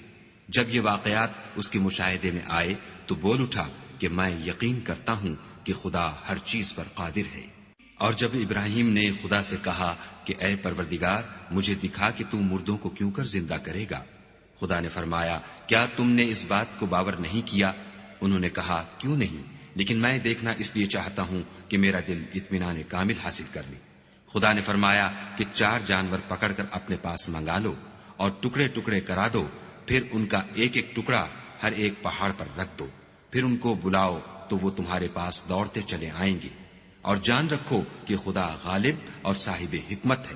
جب یہ واقعات اس کے مشاہدے میں آئے تو بول اٹھا کہ میں یقین کرتا ہوں کہ خدا ہر چیز پر قادر ہے. اور جب ابراہیم نے خدا سے کہا کہ اے پروردگار مجھے دکھا کہ تم مردوں کو کیوں کر زندہ کرے گا، خدا نے فرمایا کیا تم نے اس بات کو باور نہیں کیا؟ انہوں نے کہا کیوں نہیں، لیکن میں دیکھنا اس لیے چاہتا ہوں کہ میرا دل اطمینان کامل حاصل کر لے. خدا نے فرمایا کہ 4 جانور پکڑ کر اپنے پاس منگا لو اور ٹکڑے ٹکڑے کرا دو، پھر ان کا ایک ایک ٹکڑا ہر ایک پہاڑ پر رکھ دو، پھر ان کو بلاؤ تو وہ تمہارے پاس دوڑتے چلے آئیں گے. اور جان رکھو کہ خدا غالب اور صاحب حکمت ہے.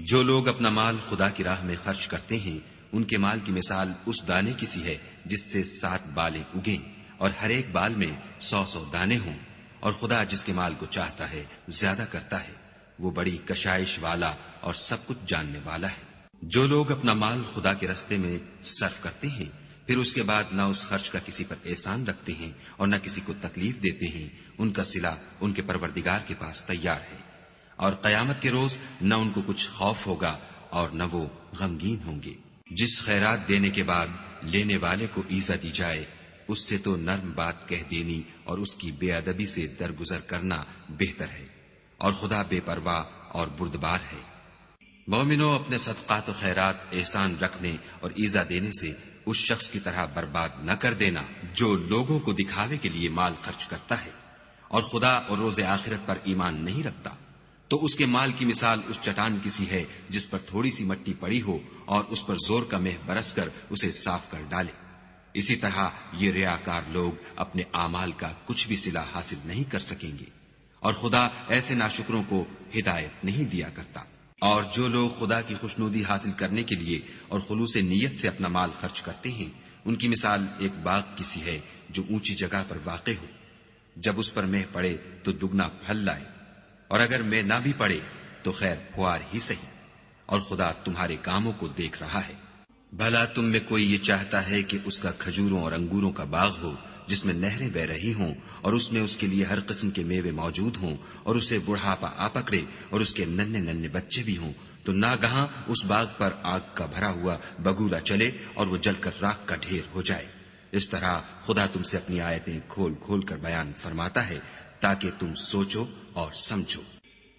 جو لوگ اپنا مال خدا کی راہ میں خرچ کرتے ہیں ان کے مال کی مثال اس دانے کی سی ہے جس سے 7 بالیں اگیں اور ہر ایک بال میں 100 دانے ہوں. اور خدا جس کے مال کو چاہتا ہے زیادہ کرتا ہے، وہ بڑی کشائش والا اور سب کچھ جاننے والا ہے. جو لوگ اپنا مال خدا کے راستے میں صرف کرتے ہیں پھر اس کے بعد نہ اس خرچ کا کسی پر احسان رکھتے ہیں اور نہ کسی کو تکلیف دیتے ہیں، ان کا صلہ ان کے پروردگار کے پاس تیار ہے. اور قیامت کے روز نہ ان کو کچھ خوف ہوگا اور نہ وہ غمگین ہوں گے. جس خیرات دینے کے بعد لینے والے کو ایزا دی جائے اس سے تو نرم بات کہہ دینی اور اس کی بے ادبی سے درگزر کرنا بہتر ہے. اور خدا بے پرواہ اور بردبار ہے. مومنوں اپنے صدقات و خیرات احسان رکھنے اور ایزا دینے سے اس شخص کی طرح برباد نہ کر دینا جو لوگوں کو دکھاوے کے لیے مال خرچ کرتا ہے اور خدا اور روز آخرت پر ایمان نہیں رکھتا. تو اس کے مال کی مثال اس چٹان کی سی ہے جس پر تھوڑی سی مٹی پڑی ہو اور اس پر زور کا مہ برس کر اسے صاف کر ڈالے. اسی طرح یہ ریاکار لوگ اپنے اعمال کا کچھ بھی صلہ حاصل نہیں کر سکیں گے اور خدا ایسے ناشکروں کو ہدایت نہیں دیا کرتا. اور جو لوگ خدا کی خوشنودی حاصل کرنے کے لیے اور خلوص نیت سے اپنا مال خرچ کرتے ہیں ان کی مثال ایک باغ کی سی ہے جو اونچی جگہ پر واقع ہو. جب اس پر مہ پڑے تو دگنا پھل لائے، اور اگر مہ نہ بھی پڑے تو خیر پھوار ہی سہی، اور خدا تمہارے کاموں کو دیکھ رہا ہے. بھلا تم میں کوئی یہ چاہتا ہے کہ اس کا کھجوروں اور انگوروں کا باغ ہو جس میں نہریں بہ رہی ہوں اور اس میں اس کے لیے ہر قسم کے میوے موجود ہوں اور اسے بڑھاپا آ پکڑے اور اس کے ننھے ننھے بچے بھی ہوں، تو ناگہاں اس باغ پر آگ کا بھرا ہوا بگولا چلے اور وہ جل کر راکھ کا ڈھیر ہو جائے. اس طرح خدا تم سے اپنی آیتیں کھول کھول کر بیان فرماتا ہے تاکہ تم سوچو اور سمجھو.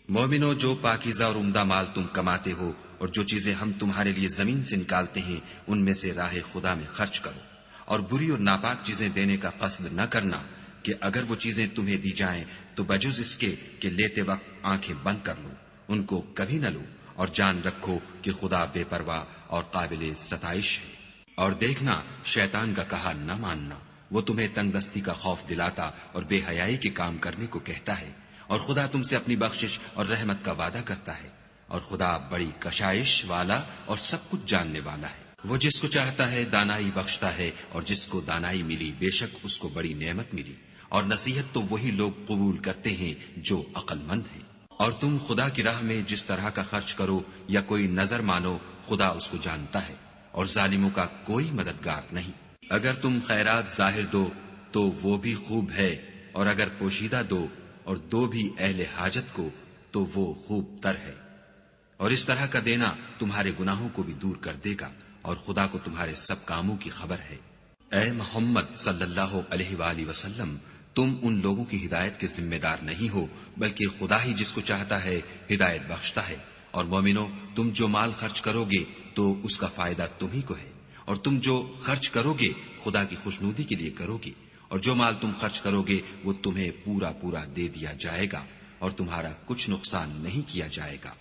مومنو جو پاکیزہ اور عمدہ مال تم کماتے ہو اور جو چیزیں ہم تمہارے لیے زمین سے نکالتے ہیں ان میں سے راہ خدا میں خرچ کرو، اور بری اور ناپاک چیزیں دینے کا قصد نہ کرنا کہ اگر وہ چیزیں تمہیں دی جائیں تو بجز اس کے کہ لیتے وقت آنکھیں بند کر لو، ان کو کبھی نہ لو. اور جان رکھو کہ خدا بے پرواہ اور قابل ستائش ہے. اور دیکھنا شیطان کا کہا نہ ماننا، وہ تمہیں تنگ دستی کا خوف دلاتا اور بے حیائی کے کام کرنے کو کہتا ہے، اور خدا تم سے اپنی بخشش اور رحمت کا وعدہ کرتا ہے، اور خدا بڑی کشائش والا اور سب کچھ جاننے والا ہے. وہ جس کو چاہتا ہے دانائی بخشتا ہے، اور جس کو دانائی ملی بے شک اس کو بڑی نعمت ملی. اور نصیحت تو وہی لوگ قبول کرتے ہیں جو عقل مند ہیں. اور تم خدا کی راہ میں جس طرح کا خرچ کرو یا کوئی نظر مانو خدا اس کو جانتا ہے. اور ظالموں کا کوئی مددگار نہیں۔ اگر تم خیرات ظاہر دو تو وہ بھی خوب ہے، اور اگر پوشیدہ دو اور دو بھی اہل حاجت کو تو وہ خوب تر ہے، اور اس طرح کا دینا تمہارے گناہوں کو بھی دور کر دے گا، اور خدا کو تمہارے سب کاموں کی خبر ہے۔ اے محمد صلی اللہ علیہ وآلہ وسلم، تم ان لوگوں کی ہدایت کے ذمہ دار نہیں ہو، بلکہ خدا ہی جس کو چاہتا ہے ہدایت بخشتا ہے۔ اور مومنو، تم جو مال خرچ کرو گے تو اس کا فائدہ تم ہی کو ہے، اور تم جو خرچ کرو گے خدا کی خوشنودی کے لیے کرو گے، اور جو مال تم خرچ کرو گے وہ تمہیں پورا پورا دے دیا جائے گا، اور تمہارا کچھ نقصان نہیں کیا جائے گا۔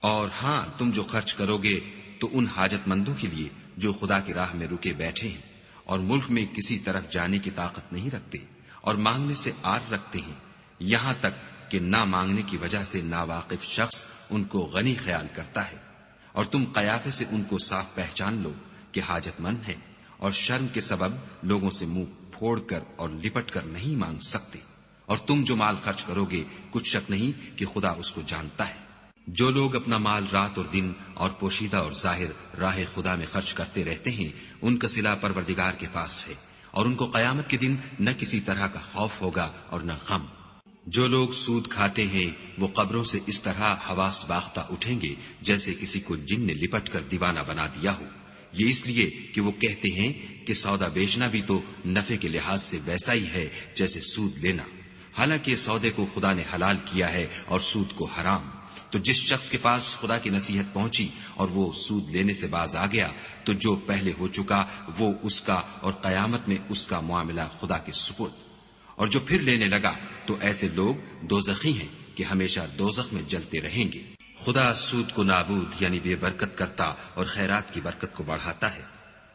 اور ہاں، تم جو خرچ کرو گے تو ان حاجت مندوں کے لیے جو خدا کی راہ میں رکے بیٹھے ہیں اور ملک میں کسی طرف جانے کی طاقت نہیں رکھتے اور مانگنے سے آر رکھتے ہیں، یہاں تک کہ نہ مانگنے کی وجہ سے ناواقف شخص ان کو غنی خیال کرتا ہے، اور تم قیافے سے ان کو صاف پہچان لو کہ حاجت مند ہیں، اور شرم کے سبب لوگوں سے منہ پھوڑ کر اور لپٹ کر نہیں مانگ سکتے۔ اور تم جو مال خرچ کرو گے کچھ شک نہیں کہ خدا اس کو جانتا ہے۔ جو لوگ اپنا مال رات اور دن اور پوشیدہ اور ظاہر راہ خدا میں خرچ کرتے رہتے ہیں، ان کا صلہ پروردگار کے پاس ہے، اور ان کو قیامت کے دن نہ کسی طرح کا خوف ہوگا اور نہ غم۔ جو لوگ سود کھاتے ہیں وہ قبروں سے اس طرح حواس باختہ اٹھیں گے جیسے کسی کو جن نے لپٹ کر دیوانہ بنا دیا ہو، یہ اس لیے کہ وہ کہتے ہیں کہ سودا بیچنا بھی تو نفع کے لحاظ سے ویسا ہی ہے جیسے سود لینا، حالانکہ سودے کو خدا نے حلال کیا ہے اور سود کو حرام۔ تو جس شخص کے پاس خدا کی نصیحت پہنچی اور وہ سود لینے سے باز آ گیا تو جو پہلے ہو چکا وہ اس کا، اور قیامت میں اس کا معاملہ خدا کے سپرد۔ اور جو پھر لینے لگا تو ایسے لوگ دوزخی ہیں کہ ہمیشہ دوزخ میں جلتے رہیں گے۔ خدا سود کو نابود یعنی بے برکت کرتا اور خیرات کی برکت کو بڑھاتا ہے،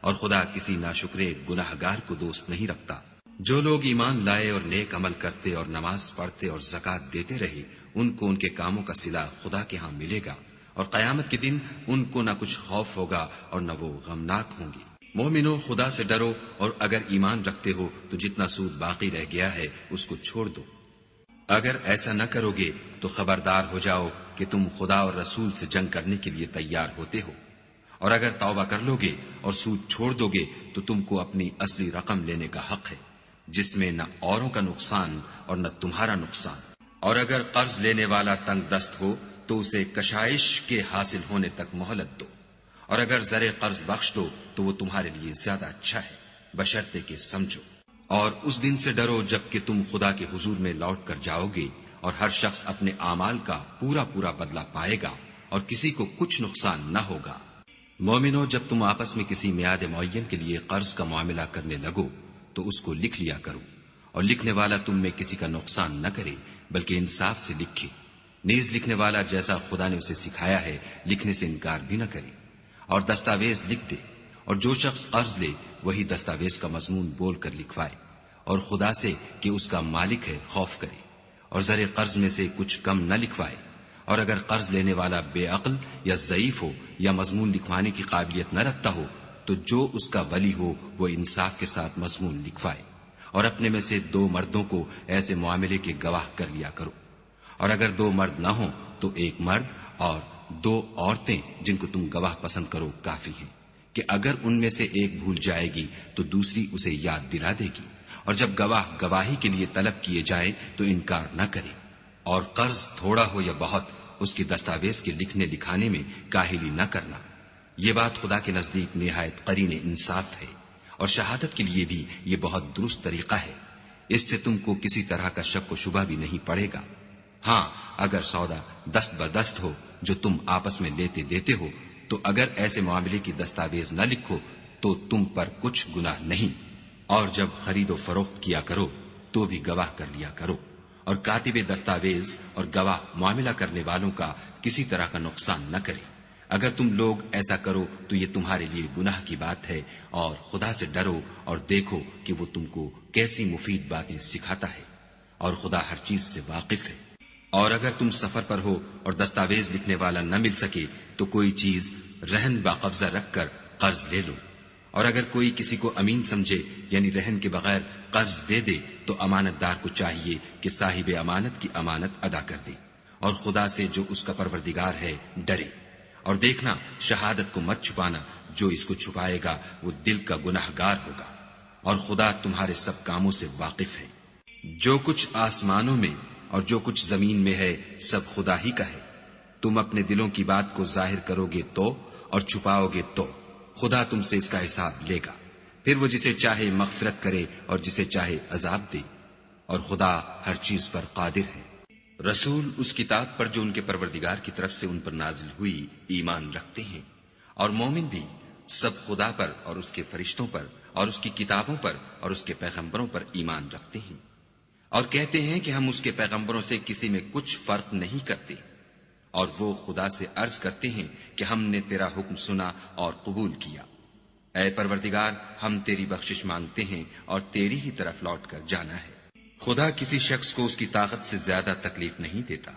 اور خدا کسی ناشکرے گناہگار کو دوست نہیں رکھتا۔ جو لوگ ایمان لائے اور نیک عمل کرتے اور نماز پڑھتے اور زکوٰۃ دیتے رہے، ان کو ان کے کاموں کا صلہ خدا کے ہاں ملے گا، اور قیامت کے دن ان کو نہ کچھ خوف ہوگا اور نہ وہ غمناک ہوں گے۔ مومنو، خدا سے ڈرو، اور اگر ایمان رکھتے ہو تو جتنا سود باقی رہ گیا ہے اس کو چھوڑ دو۔ اگر ایسا نہ کرو گے تو خبردار ہو جاؤ کہ تم خدا اور رسول سے جنگ کرنے کے لیے تیار ہوتے ہو، اور اگر توبہ کر لو گے اور سود چھوڑ دو گے تو تم کو اپنی اصلی رقم لینے کا حق ہے، جس میں نہ اوروں کا نقصان اور نہ تمہارا نقصان۔ اور اگر قرض لینے والا تنگ دست ہو تو اسے کشائش کے حاصل ہونے تک مہلت دو، اور اگر زر قرض بخش دو تو وہ تمہارے لیے زیادہ اچھا ہے، بشرطے کہ سمجھو۔ اور اس دن سے ڈرو جب کہ تم خدا کے حضور میں لوٹ کر جاؤ گے، اور ہر شخص اپنے اعمال کا پورا پورا بدلہ پائے گا، اور کسی کو کچھ نقصان نہ ہوگا۔ مومنو، جب تم آپس میں کسی میعاد معین کے لیے قرض کا معاملہ کرنے لگو تو اس کو لکھ لیا کرو، اور لکھنے والا تم میں کسی کا نقصان نہ کرے بلکہ انصاف سے لکھے، نیز لکھنے والا جیسا خدا نے اسے سکھایا ہے لکھنے سے انکار بھی نہ کرے، اور دستاویز لکھ دے، اور جو شخص قرض لے وہی دستاویز کا مضمون بول کر لکھوائے، اور خدا سے کہ اس کا مالک ہے خوف کرے، اور زر قرض میں سے کچھ کم نہ لکھوائے۔ اور اگر قرض لینے والا بے عقل یا ضعیف ہو یا مضمون لکھوانے کی قابلیت نہ رکھتا ہو تو جو اس کا ولی ہو وہ انصاف کے ساتھ مضمون لکھوائے، اور اپنے میں سے 2 مردوں کو ایسے معاملے کے گواہ کر لیا کرو، اور اگر 2 مرد نہ ہوں تو 1 مرد اور 2 عورتیں جن کو تم گواہ پسند کرو کافی ہیں، کہ اگر ان میں سے ایک بھول جائے گی تو دوسری اسے یاد دلا دے گی، اور جب گواہ گواہی کے لیے طلب کیے جائیں تو انکار نہ کرے۔ اور قرض تھوڑا ہو یا بہت اس کی دستاویز کے لکھنے لکھانے میں کاہلی نہ کرنا، یہ بات خدا کے نزدیک نہایت قرین انصاف ہے، اور شہادت کے لیے بھی یہ بہت درست طریقہ ہے، اس سے تم کو کسی طرح کا شک و شبہ بھی نہیں پڑے گا۔ ہاں، اگر سودا دست بدست ہو جو تم آپس میں لیتے دیتے ہو تو اگر ایسے معاملے کی دستاویز نہ لکھو تو تم پر کچھ گناہ نہیں، اور جب خرید و فروخت کیا کرو تو بھی گواہ کر لیا کرو، اور کاتب دستاویز اور گواہ معاملہ کرنے والوں کا کسی طرح کا نقصان نہ کرے۔ اگر تم لوگ ایسا کرو تو یہ تمہارے لیے گناہ کی بات ہے، اور خدا سے ڈرو اور دیکھو کہ وہ تم کو کیسی مفید باتیں سکھاتا ہے، اور خدا ہر چیز سے واقف ہے۔ اور اگر تم سفر پر ہو اور دستاویز لکھنے والا نہ مل سکے تو کوئی چیز رہن باقبضہ رکھ کر قرض لے لو، اور اگر کوئی کسی کو امین سمجھے یعنی رہن کے بغیر قرض دے دے تو امانت دار کو چاہیے کہ صاحب امانت کی امانت ادا کر دے، اور خدا سے جو اس کا پروردگار ہے ڈرے۔ اور دیکھنا، شہادت کو مت چھپانا جو اس کو چھپائے گا وہ دل کا گنہگار ہوگا، اور خدا تمہارے سب کاموں سے واقف ہے۔ جو کچھ آسمانوں میں اور جو کچھ زمین میں ہے سب خدا ہی کا ہے۔ تم اپنے دلوں کی بات کو ظاہر کرو گے تو اور چھپاؤ گے تو خدا تم سے اس کا حساب لے گا، پھر وہ جسے چاہے مغفرت کرے اور جسے چاہے عذاب دے، اور خدا ہر چیز پر قادر ہے۔ رسول اس کتاب پر جو ان کے پروردگار کی طرف سے ان پر نازل ہوئی ایمان رکھتے ہیں، اور مومن بھی سب خدا پر اور اس کے فرشتوں پر اور اس کی کتابوں پر اور اس کے پیغمبروں پر ایمان رکھتے ہیں، اور کہتے ہیں کہ ہم اس کے پیغمبروں سے کسی میں کچھ فرق نہیں کرتے، اور وہ خدا سے عرض کرتے ہیں کہ ہم نے تیرا حکم سنا اور قبول کیا۔ اے پروردگار، ہم تیری بخشش مانگتے ہیں اور تیری ہی طرف لوٹ کر جانا ہے۔ خدا کسی شخص کو اس کی طاقت سے زیادہ تکلیف نہیں دیتا۔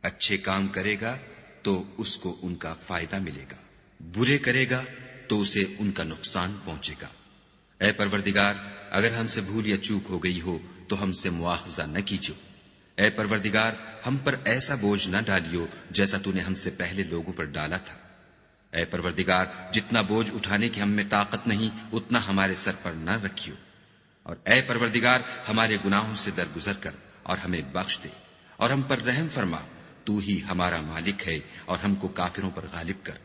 اچھے کام کرے گا تو اس کو ان کا فائدہ ملے گا، برے کرے گا تو اسے ان کا نقصان پہنچے گا۔ اے پروردگار، اگر ہم سے بھول یا چوک ہو گئی ہو تو ہم سے مواخذہ نہ کیجو۔ اے پروردگار، ہم پر ایسا بوجھ نہ ڈالیو جیسا تو نے ہم سے پہلے لوگوں پر ڈالا تھا۔ اے پروردگار، جتنا بوجھ اٹھانے کی ہم میں طاقت نہیں اتنا ہمارے سر پر نہ رکھیو، اور اے پروردگار ہمارے گناہوں سے درگزر کر اور ہمیں بخش دے، اور ہم پر رحم فرما، تو ہی ہمارا مالک ہے اور ہم کو کافروں پر غالب کر۔